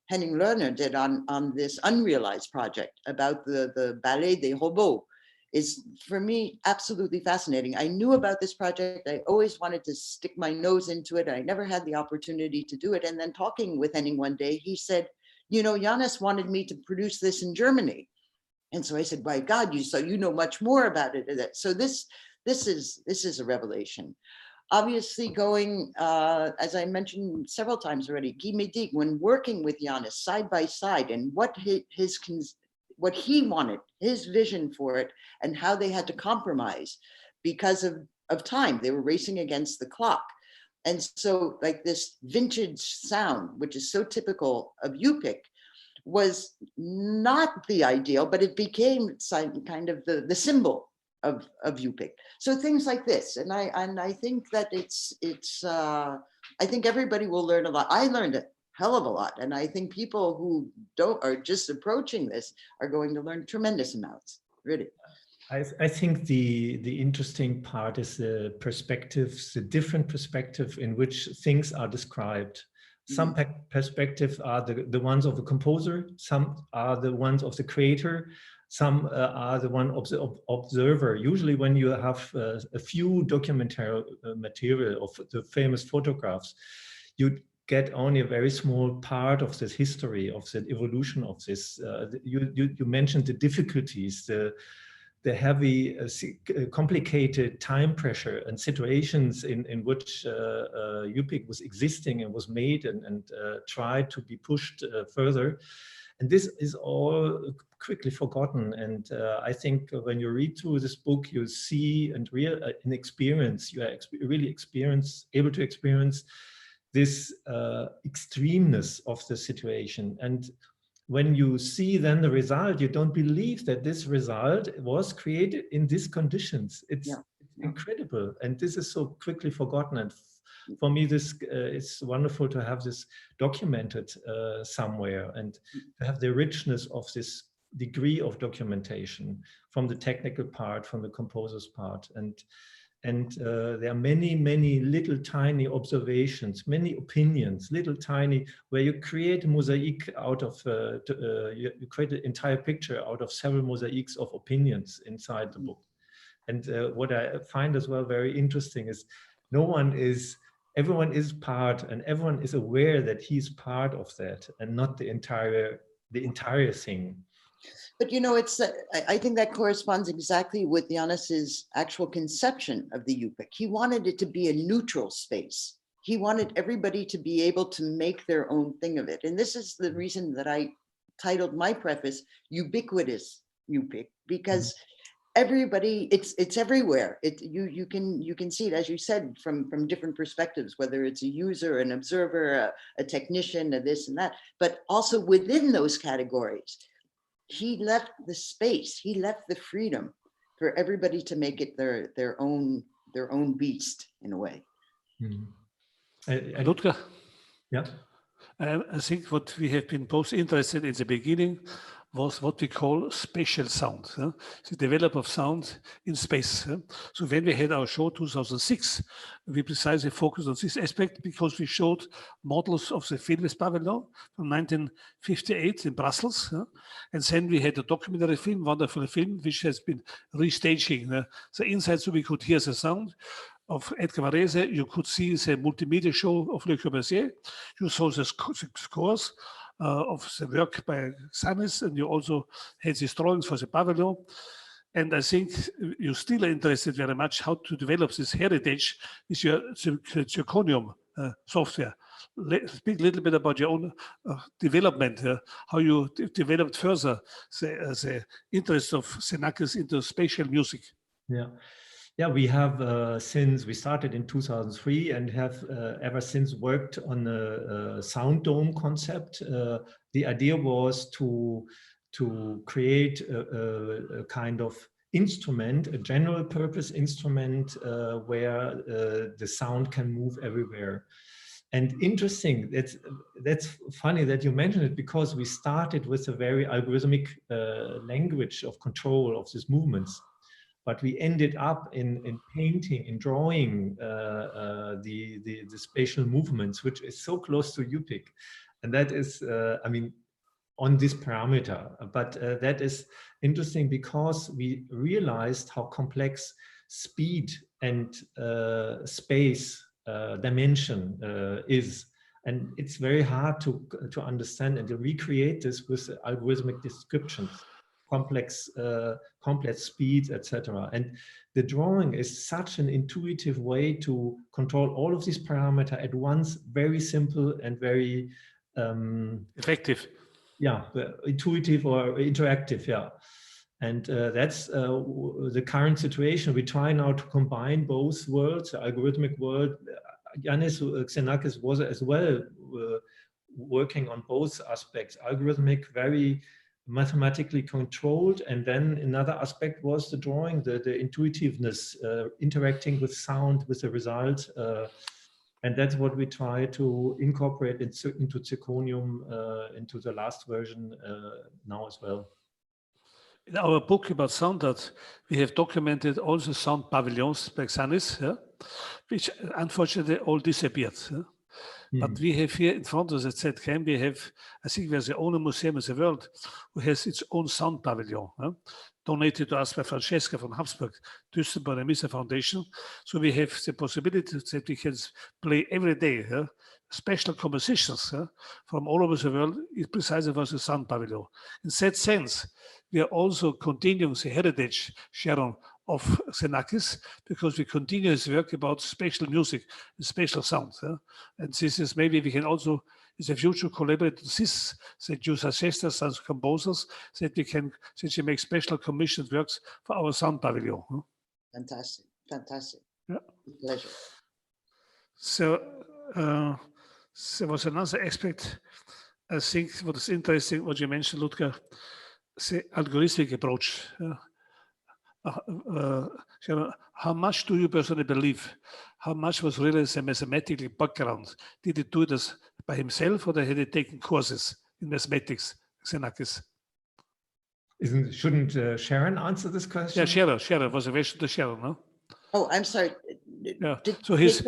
Henning Lerner did on this unrealized project about the Ballet des Robots is, for me, absolutely fascinating. I knew about this project. I always wanted to stick my nose into it. I never had the opportunity to do it. And then talking with Henning one day, he said, you know, Yannis wanted me to produce this in Germany. And so I said, my God, you know much more about it. So this is a revelation. Obviously going, as I mentioned several times already, Guy Médic, when working with Yannis side by side, and what he wanted, his vision for it, and how they had to compromise because of time. They were racing against the clock. And so like this vintage sound, which is so typical of UPIC, was not the ideal, but it became kind of the symbol of UPIC. So things like this, and I think that I think everybody will learn a lot. I learned a hell of a lot, and I think people who are just approaching this are going to learn tremendous amounts, really. I think the interesting part is the perspectives, the different perspective in which things are described. Some perspectives are the ones of the composer, some are the ones of the creator, some are the one of the observer. Usually when you have a few documentary material of the famous photographs, you get only a very small part of this history, of the evolution of this. You mentioned the difficulties, the heavy, complicated time pressure and situations in which UPIC was existing and was made and tried to be pushed further. And this is all quickly forgotten. And I think when you read through this book, you see and experience, you are really able to experience this extremeness of the situation. And when you see then the result, you don't believe that this result was created in these conditions. It's incredible. And this is so quickly forgotten. And for me, this it's wonderful to have this documented somewhere and to have the richness of this degree of documentation from the technical part, from the composer's part. And there are many, many little tiny observations, many opinions, little tiny, where you create a mosaic out of, you create an entire picture out of several mosaics of opinions inside the book. And what I find as well very interesting is everyone is part, and everyone is aware that he's part of that and not the entire thing. But you know, I think that corresponds exactly with Yannis's actual conception of the UPIC. He wanted it to be a neutral space. He wanted everybody to be able to make their own thing of it. And this is the reason that I titled my preface Ubiquitous UPIC, because everybody, it's everywhere. You can see it, as you said, from different perspectives, whether it's a user, an observer, a technician, a this and that, but also within those categories. He left the space, he left the freedom for everybody to make it their own beast in a way. Ludger? Yeah. I think what we have been both interested in the beginning was what we call spatial sound, the development of sound in space. So when we had our show 2006, we precisely focused on this aspect because we showed models of the Filmes Pavilion from 1958 in Brussels. And then we had a documentary film, wonderful film, which has been restaging the inside so we could hear the sound of Edgar Varese. You could see the multimedia show of Le Corbusier. You saw the scores of the work by Xenakis, and you also had these drawings for the pavilion. And I think you still are interested very much how to develop this heritage with your zirconium software. Speak a little bit about your own development, how you developed further the interest of Xenakis into spatial music. Yeah, we have since we started in 2003 and have ever since worked on a sound dome concept. The idea was to create a kind of instrument, a general purpose instrument where the sound can move everywhere. And interesting, that's funny that you mentioned it, because we started with a very algorithmic language of control of these movements. But we ended up in painting, in drawing the spatial movements, which is so close to UPIC. And that is, I mean, on this parameter. But that is interesting because we realized how complex speed and space dimension is. And it's very hard to understand and to recreate this with algorithmic descriptions, complex speeds, etc. And the drawing is such an intuitive way to control all of these parameters at once, very simple and very effective. Yeah, intuitive or interactive, yeah. And that's the current situation. We try now to combine both worlds, the algorithmic world. Yanis Xenakis was as well working on both aspects, algorithmic, very mathematically controlled, and then another aspect was the drawing, the intuitiveness, interacting with sound, with the result. And that's what we try to incorporate into Zirconium, into the last version now as well. In our book about sound art, we have documented also sound pavilions by Xenakis, yeah, which unfortunately all disappeared. Yeah. But we have here in front of us at ZKM, we have, I think we are the only museum in the world who has its own sound pavilion, donated to us by Francesca from Habsburg, Duisburg and Miser Foundation. So we have the possibility that we can play every day special compositions from all over the world, precisely for the sound pavilion. In that sense, we are also continuing the heritage, Sharon, of Xenakis, because we continue his work about special music and special sound. And this is maybe we can also in the future collaborate with this, that use ancestors and composers, that we can, that we make special commissioned works for our sound pavilion. Fantastic, fantastic. Yeah. Pleasure. So there was another aspect, I think, what is interesting, what you mentioned, Ludger, the algorithmic approach. How much do you personally believe? How much was really the mathematical background? Did he do this by himself, or had he taken courses in mathematics, Xenakis? Shouldn't Sharon answer this question? Yeah, Sharon was a question to Sharon, no? Oh, I'm sorry. Yeah. So his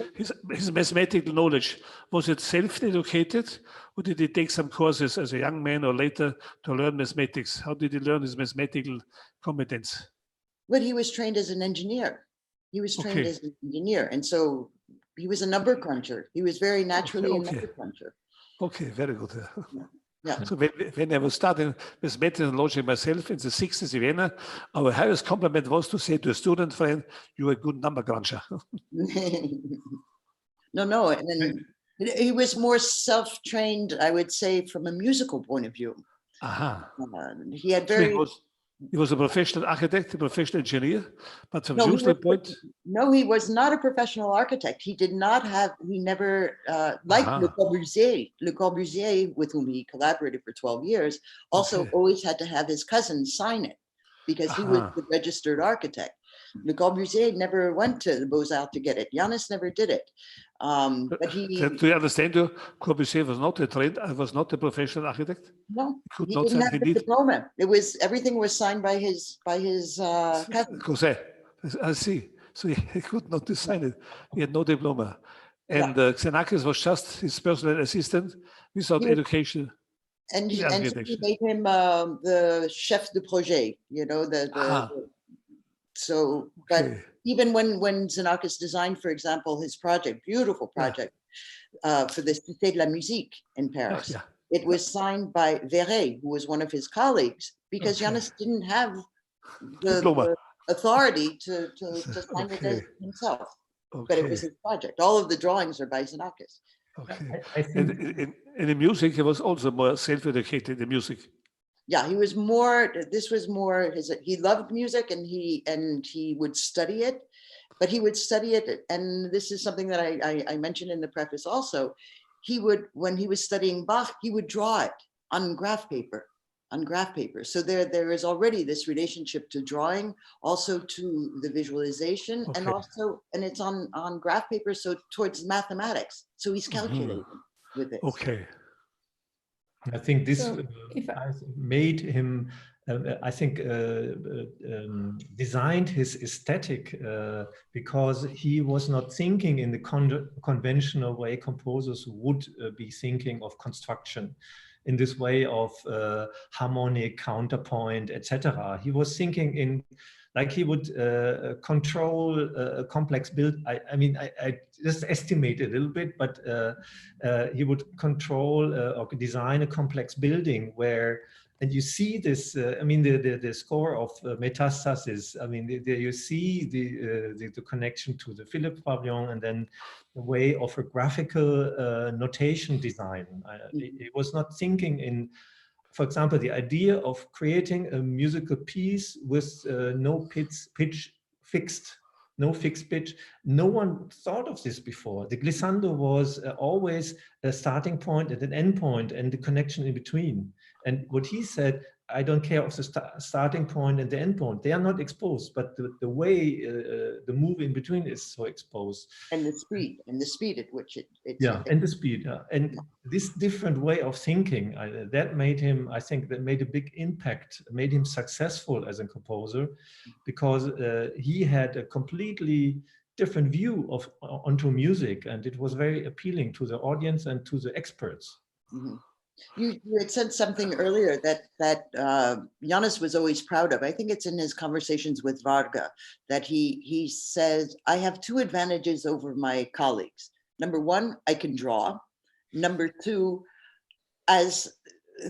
mathematical knowledge, was it self-educated, or did he take some courses as a young man or later to learn mathematics? How did he learn his mathematical competence? But he was trained as an engineer. He was trained as an engineer. And so he was a number cruncher. He was very naturally a number cruncher. Okay, very good. Yeah. So when I was studying mathematics and logic myself in the 60s in Vienna, our highest compliment was to say to a student friend, "You're a good number cruncher." No. And then he was more self-trained, I would say, from a musical point of view. He had very... He was a professional architect, a professional engineer, but from musical point... No, he was not a professional architect. He did not have, he never, like Le Corbusier, with whom he collaborated for 12 years, also always had to have his cousin sign it because he was the registered architect. Le Corbusier never went to the Beaux-Arts to get it. Yanis never did it. But he... Do you understand? Corbusier was not a professional architect? No, he didn't have the diploma. It was, everything was signed by his cousin. Jose, I see. So he could not sign it. He had no diploma. And Xenakis was just his personal assistant without education. And he made him the chef de projet, you know, so, but even when Xenakis designed, for example, his project, beautiful project for the Cité de la Musique in Paris, it was signed by Verret, who was one of his colleagues, because Yanis didn't have the authority to sign it himself. But it was his project. All of the drawings are by Xenakis. And in music, he was also more self-educated in music. Yeah, he was more, this was more his, he loved music and he would study it, but he would study it. And this is something that I mentioned in the preface also. He would, when he was studying Bach, he would draw it on graph paper. So there is already this relationship to drawing, also to the visualization, and it's on graph paper, so towards mathematics. So he's calculating with it. Okay. I think this made him, I think, designed his aesthetic because he was not thinking in the conventional way composers would be thinking of construction in this way of harmonic, counterpoint, etc. He was thinking in like he would control a complex build. I mean, I just estimate a little bit, but he would control or design a complex building where, and you see this, I mean, the score of Metastasis, I mean, you see the connection to the Philips pavilion, and then the way of a graphical notation design. He was not thinking in, for example, the idea of creating a musical piece with no pitch fixed, no fixed pitch. No one thought of this before. The glissando was always a starting point and an end point and the connection in between. And what he said, I don't care of the starting point and the end point. They are not exposed, but the way the move in between is so exposed. And the speed at which it's. Yeah, and the speed. Yeah. And this different way of thinking, that made him, I think, that made a big impact, made him successful as a composer, because he had a completely different view onto music, and it was very appealing to the audience and to the experts. Mm-hmm. You had said something earlier that Janus was always proud of. I think it's in his conversations with Varga that he says, I have two advantages over my colleagues. Number one, I can draw. Number two, as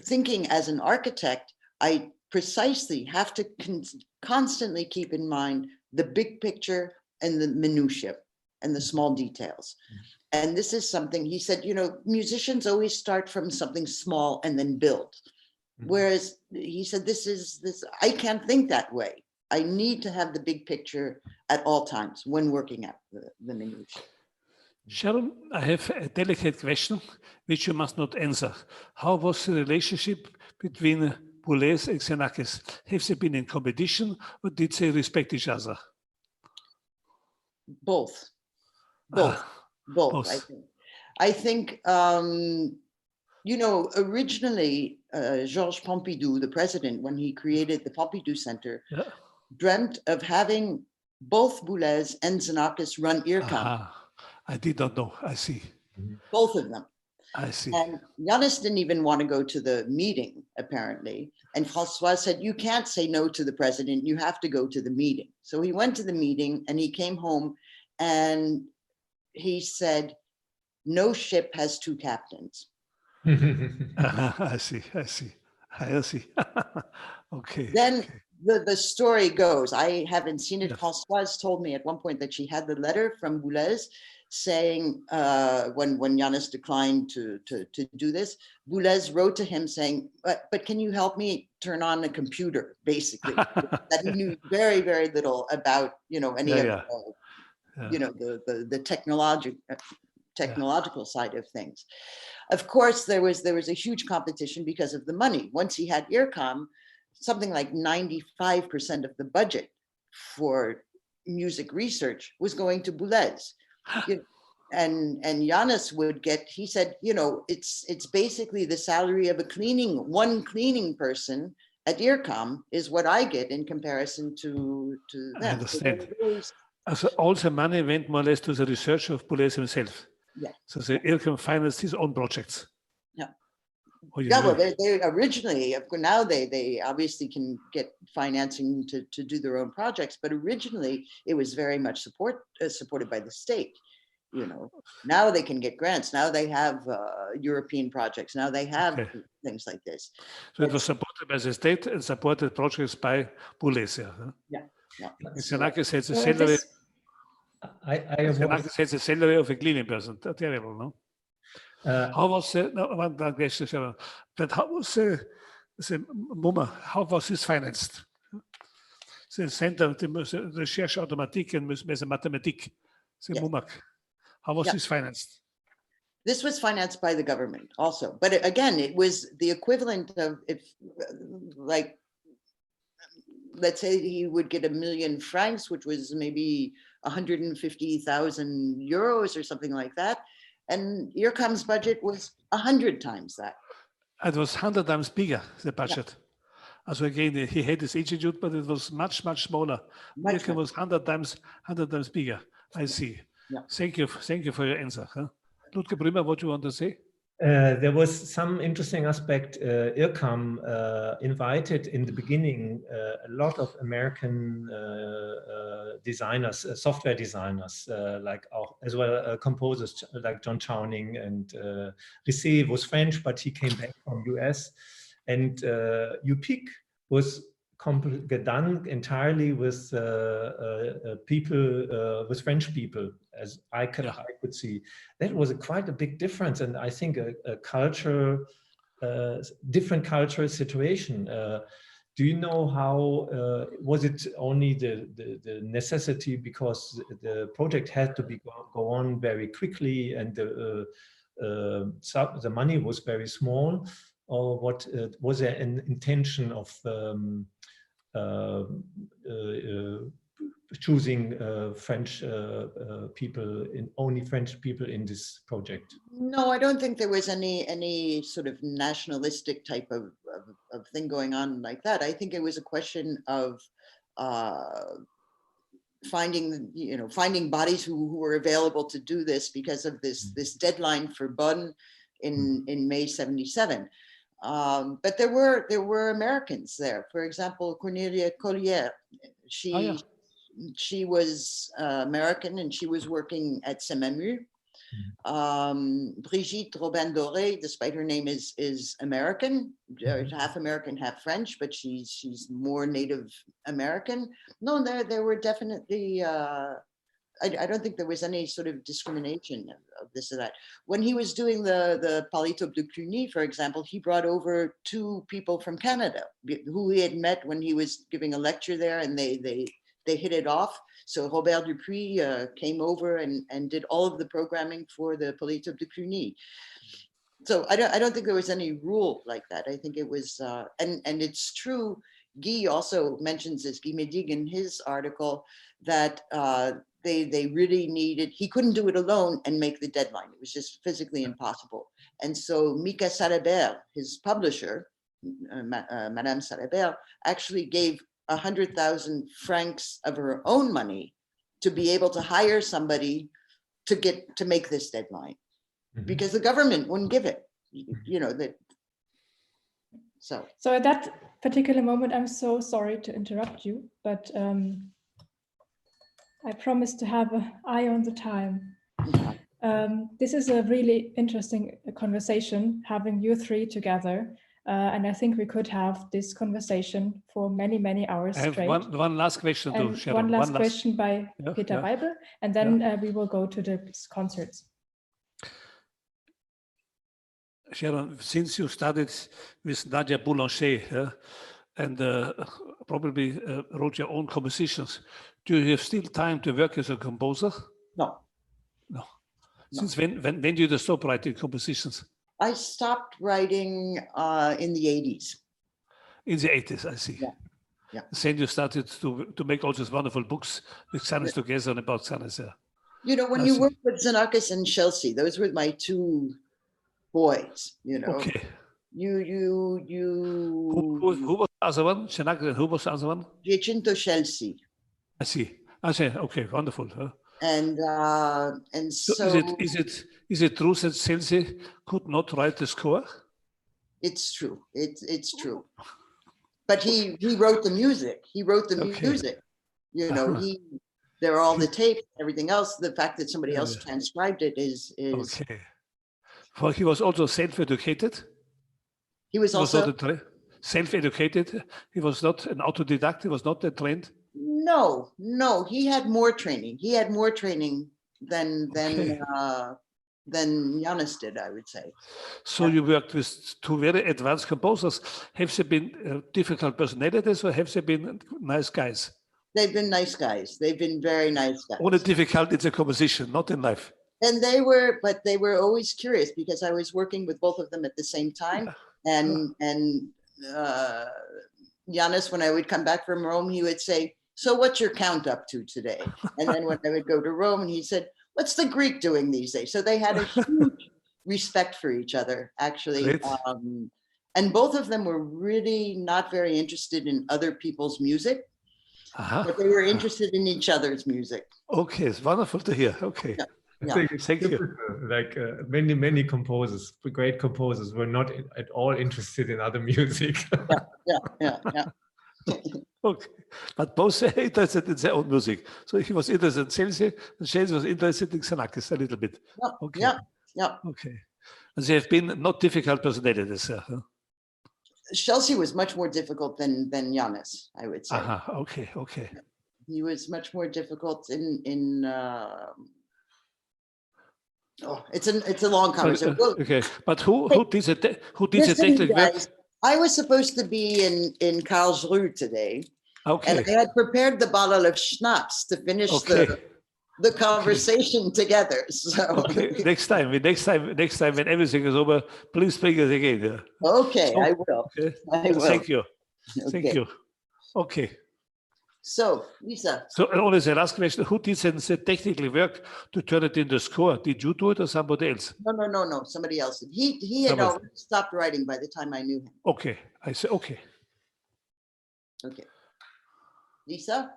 thinking as an architect, I precisely have to constantly keep in mind the big picture and the minutiae and the small details. And this is something he said, you know, musicians always start from something small and then build. Whereas he said, I can't think that way. I need to have the big picture at all times when working at the minutiae. Sharon, I have a delicate question which you must not answer. How was the relationship between Boulez and Xenakis? Have they been in competition or did they respect each other? Both. I think, you know, originally Georges Pompidou, the president, when he created the Pompidou Center, dreamt of having both Boulez and Xenakis run IRCAM. I did not know. I see. Both of them. I see. And Janus didn't even want to go to the meeting, apparently. And François said, you can't say no to the president. You have to go to the meeting. So he went to the meeting and he came home and he said, no ship has two captains. I see. Okay. Then the story goes, I haven't seen it. Françoise told me at one point that she had the letter from Boulez saying, when Janus declined to do this, Boulez wrote to him saying, but can you help me turn on a computer, basically, that he knew very, very little about, you know, any of you know, the technological side of things. Of course, there was a huge competition because of the money. Once he had IRCAM, something like 95% of the budget for music research was going to Boulez. And Janus would get, he said, you know, it's basically the salary of one cleaning person at IRCAM is what I get in comparison to them. I understand. So all the money went more or less to the research of Boulez himself. Yeah. So the IRCAM financed his own projects. Yeah. Well, they originally, now they obviously can get financing to do their own projects, but originally it was very much supported by the state. You know, now they can get grants. Now they have European projects. Now they have things like this. So it was supported by the state and supported projects by Boulez. Yeah. Xenakis has a salary. Xenakis has a salary of a cleaning person. Terrible, no? How was but how was the MoMA? How was this financed? The Center de Recherche Automatique and Mathematique, the MoMAC. How was this financed? This was financed by the government also, but again, it was the equivalent of like, let's say he would get 1 million francs, which was maybe 150,000 euros or something like that. And IRCAM's budget was 100 times that. It was 100 times bigger, the budget. Yeah. So again, he had this institute, but it was much, much smaller. IRCAM was 100 times bigger. I see. Yeah. Thank you for your answer. Ludger Brümmer, what do you want to say? There was some interesting aspect. IRCAM invited in the beginning a lot of American designers, software designers, like as well composers like John Chowning, and Risset was French, but he came back from US, and UPIC was done entirely with people, with French people, as I could see. That was quite a big difference, and I think a different cultural situation. Do you know how, was it only the necessity because the project had to go on very quickly and the money was very small, or what was there an intention of choosing French people, only French people in this project? No, I don't think there was any sort of nationalistic type of thing going on like that. I think it was a question of finding bodies who were available to do this because of this deadline for Bonn in May '77. But there were Americans there. For example, Cornelia Collier. She was American, and she was working at CMMU. Brigitte Robin-Doré, despite her name, is American, half American, half French, but she's more Native American. No, there were definitely. I don't think there was any sort of discrimination of this or that. When he was doing the Polytope de Cluny, for example, he brought over 2 people from Canada who he had met when he was giving a lecture there, and they hit it off. So Robert Dupuis came over and did all of the programming for the Polytope de Cluny. So I don't think there was any rule like that. I think it was, and it's true. Guy also mentions this, Guy Medig, in his article, that they really needed, he couldn't do it alone and make the deadline. It was just physically impossible. And so Mika Salabert, his publisher, Madame Salabert, actually gave 100,000 francs of her own money to be able to hire somebody to make this deadline, because the government wouldn't give it, So at that particular moment, I'm so sorry to interrupt you, but I promise to have an eye on the time. This is a really interesting conversation, having you 3 together. And I think we could have this conversation for many, many hours straight. One last question to Sharon. One last question by Peter Weibel, and then we will go to the concerts. Sharon, since you studied with Nadia Boulanger and probably wrote your own compositions, do you have still time to work as a composer? No. Since when did you stop writing compositions? I stopped writing in the 80s. In the 80s, I see. Yeah. Then you started to make all these wonderful books with Xenakis together and about Xenakis. When you work with Xenakis and Chelsea, those were my 2 boys. Okay. Who was the other one? Xenakis, who was the other one? Giacinto Chelsea. I see. Okay, wonderful. And so is it true that Chelsea could not write the score? It's true. It's true. But he wrote the music. He wrote the music. There are all the tapes, everything else. The fact that somebody else transcribed it is okay. Well, he was also self-educated. He was also self-educated. He was not an autodidact. He was not trained. No. He had more training. He had more training than Janis did, I would say. So you worked with 2 very advanced composers. Have they been difficult personalities, or have they been nice guys? They've been nice guys. They've been very nice guys. Only difficult in the composition, not in life. And they were always curious, because I was working with both of them at the same time. And Janis, when I would come back from Rome, he would say, "So what's your count up to today?" And then when I would go to Rome, and he said, "What's the Greek doing these days?" So they had a huge respect for each other, actually. And both of them were really not very interested in other people's music, but they were interested in each other's music. Okay, it's wonderful to hear. Okay. Yeah. I Yeah. think it's Thank you. typical, like many composers, great composers, were not at all interested in other music. Yeah. Okay. But both are interested in their own music. So he was interested in Chelsea, and Chelsea was interested in Xenakis a little bit. Okay. Yeah. Okay. And they have been not difficult personalities. Huh? Chelsea was much more difficult than Giannis, I would say. Okay. He was much more difficult it's a long conversation. Okay, but who did it? Who did the Listen, technical work? guys, I was supposed to be in Karlsruhe today, Okay. and I had prepared the bottle of schnapps to finish the conversation together. So Okay, next time when everything is over, please bring it again. Yeah. okay, So, I will. Okay. I will. Thank you. Okay. Thank you. Okay. So, Lisa. So only the last question, who did the technical work to turn it into score? Did you do it or somebody else? No, somebody else. He had already stopped writing by the time I knew him. Okay, I say okay. Okay. Lisa?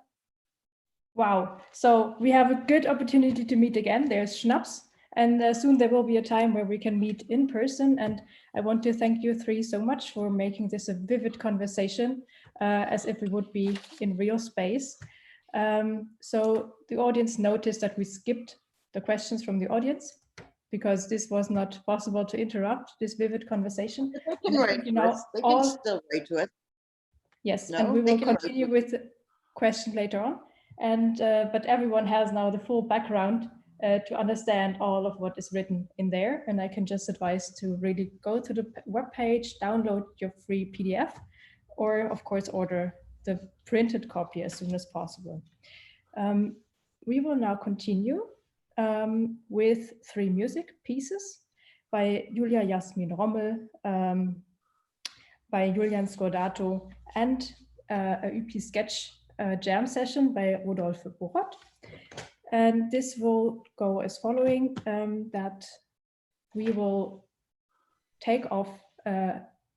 Wow. So we have a good opportunity to meet again. There's Schnaps. And soon there will be a time where we can meet in person. And I want to thank you three so much for making this a vivid conversation, as if we would be in real space. So the audience noticed that we skipped the questions from the audience because this was not possible to interrupt this vivid conversation. They can write to us. They can still write to us. Yes, No, and we will can continue with the question later on. And but everyone has now the full background to understand all of what is written in there. And I can just advise to really go to the webpage, download your free PDF, or of course, order the printed copy as soon as possible. We will now continue with three music pieces by Julia Jasmin Rommel, by Julian Scordato, and a UPIC sketch jam session by Rodolphe Borot. And this will go as following, that we will take off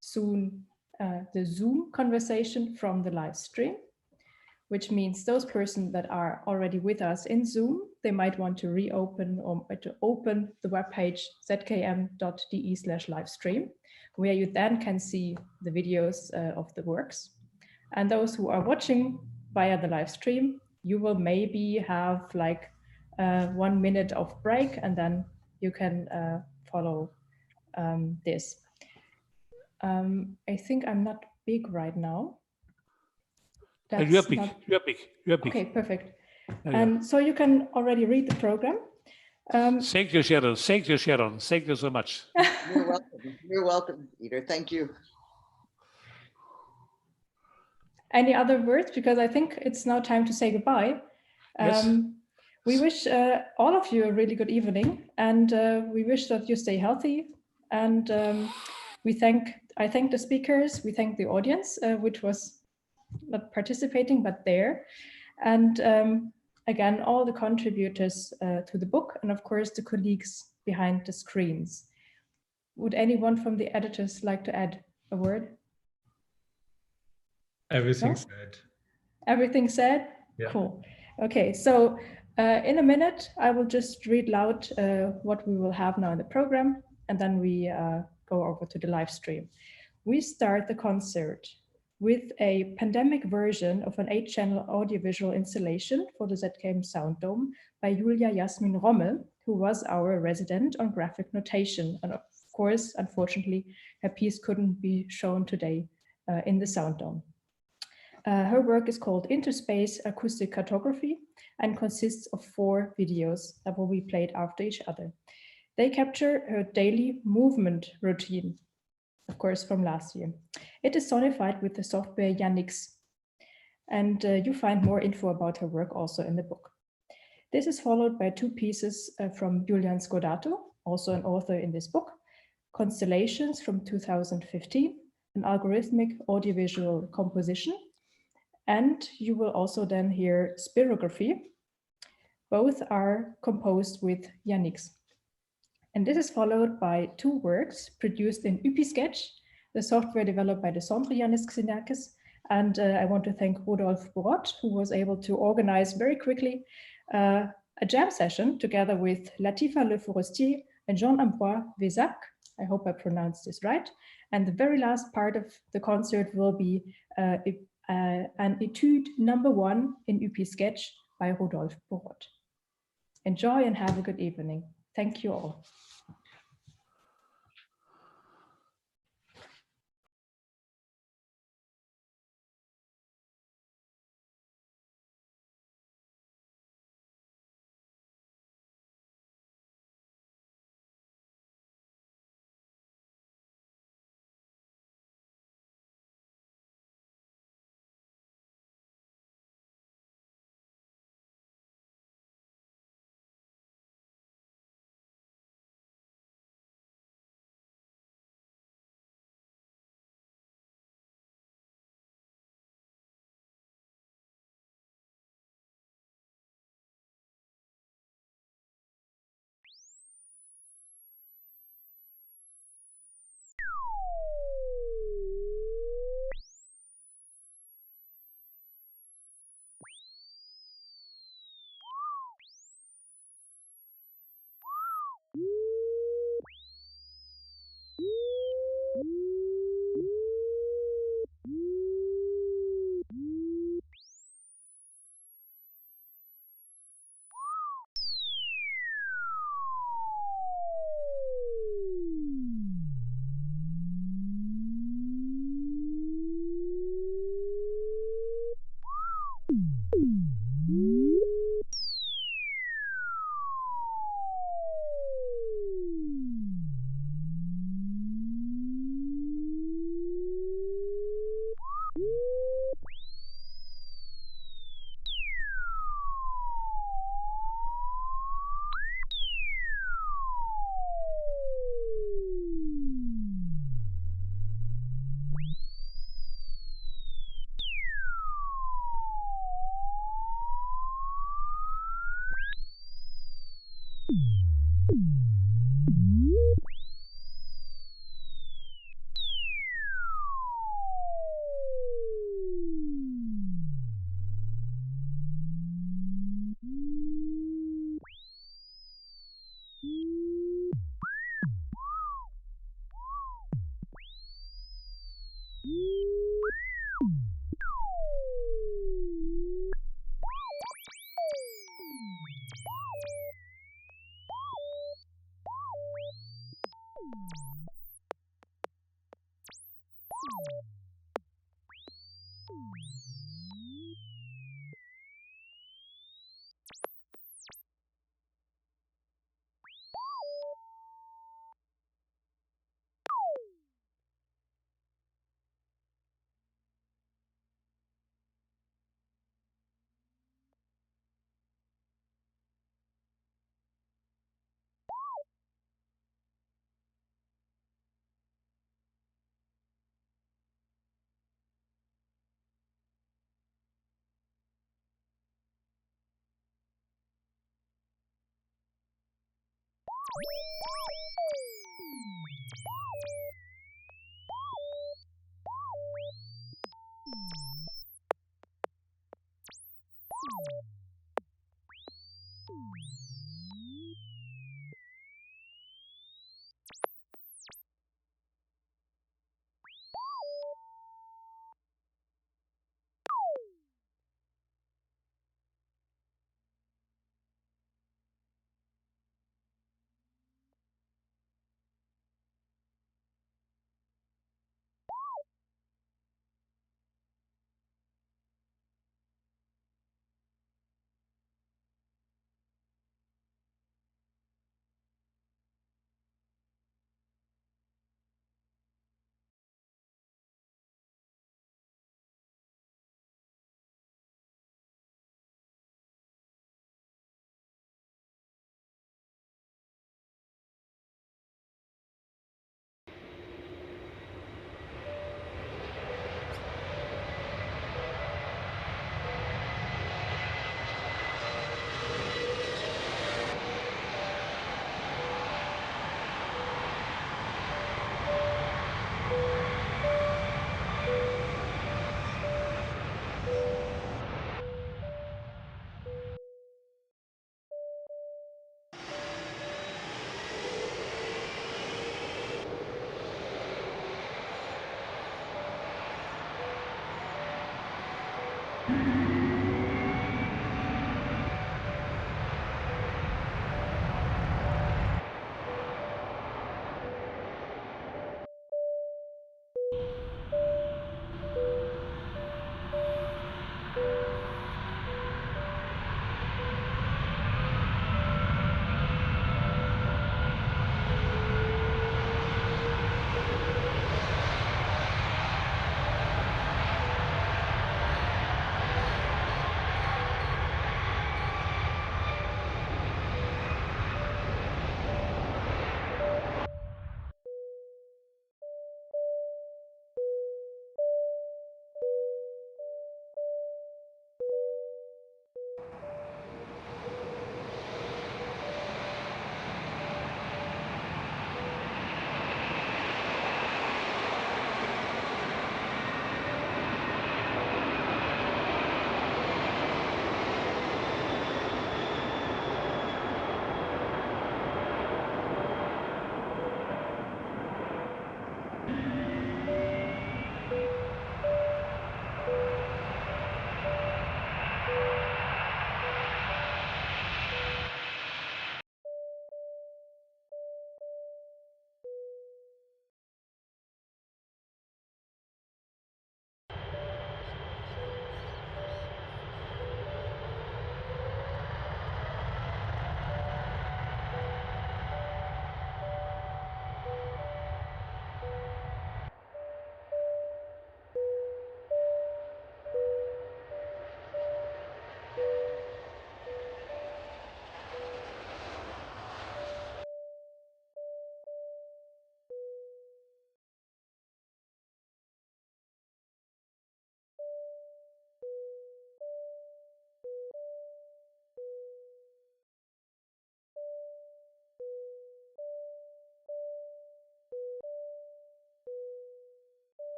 soon the Zoom conversation from the live stream, which means those persons that are already with us in Zoom, they might want to reopen or to open the webpage zkm.de/livestream, where you then can see the videos of the works. And those who are watching via the live stream, you will maybe have like 1 minute of break, and then you can follow this. I think I'm not big right now. You're big. Okay, perfect. And so you can already read the program. Thank you, Sharon. Thank you so much. You're welcome. You're welcome, Peter. Thank you. Any other words? Because I think it's now time to say goodbye. Yes. We wish all of you a really good evening, and we wish that you stay healthy. And I thank the speakers, we thank the audience, which was not participating, but there. And again, all the contributors to the book, and of course, the colleagues behind the screens. Would anyone from the editors like to add a word? Everything said. Everything said? Yeah. Cool. Okay, so in a minute, I will just read loud what we will have now in the program, and then we go over to the live stream. We start the concert with a pandemic version of an 8-channel audiovisual installation for the ZKM Sound Dome by Julia Jasmin Rommel, who was our resident on graphic notation. And of course, unfortunately, her piece couldn't be shown today in the Sound Dome. Her work is called Interspace Acoustic Cartography and consists of 4 videos that will be played after each other. They capture her daily movement routine, of course, from last year. It is sonified with the software Xenakis, and you find more info about her work also in the book. This is followed by 2 pieces from Julian Scordato, also an author in this book, Constellations from 2015, an algorithmic audiovisual composition. And you will also then hear Spirography. Both are composed with Xenakis. And this is followed by 2 works produced in UPIC Sketch, the software developed by the Centre Xenakis. And I want to thank Rodolphe Borot, who was able to organize very quickly a a jam session together with Latifa Le Forestier and Jean-Ambroise Vézac. I hope I pronounced this right. And the very last part of the concert will be an etude number 1 in UP Sketch by Rodolphe Borot. Enjoy and have a good evening. Thank you all.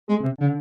Mm-hmm.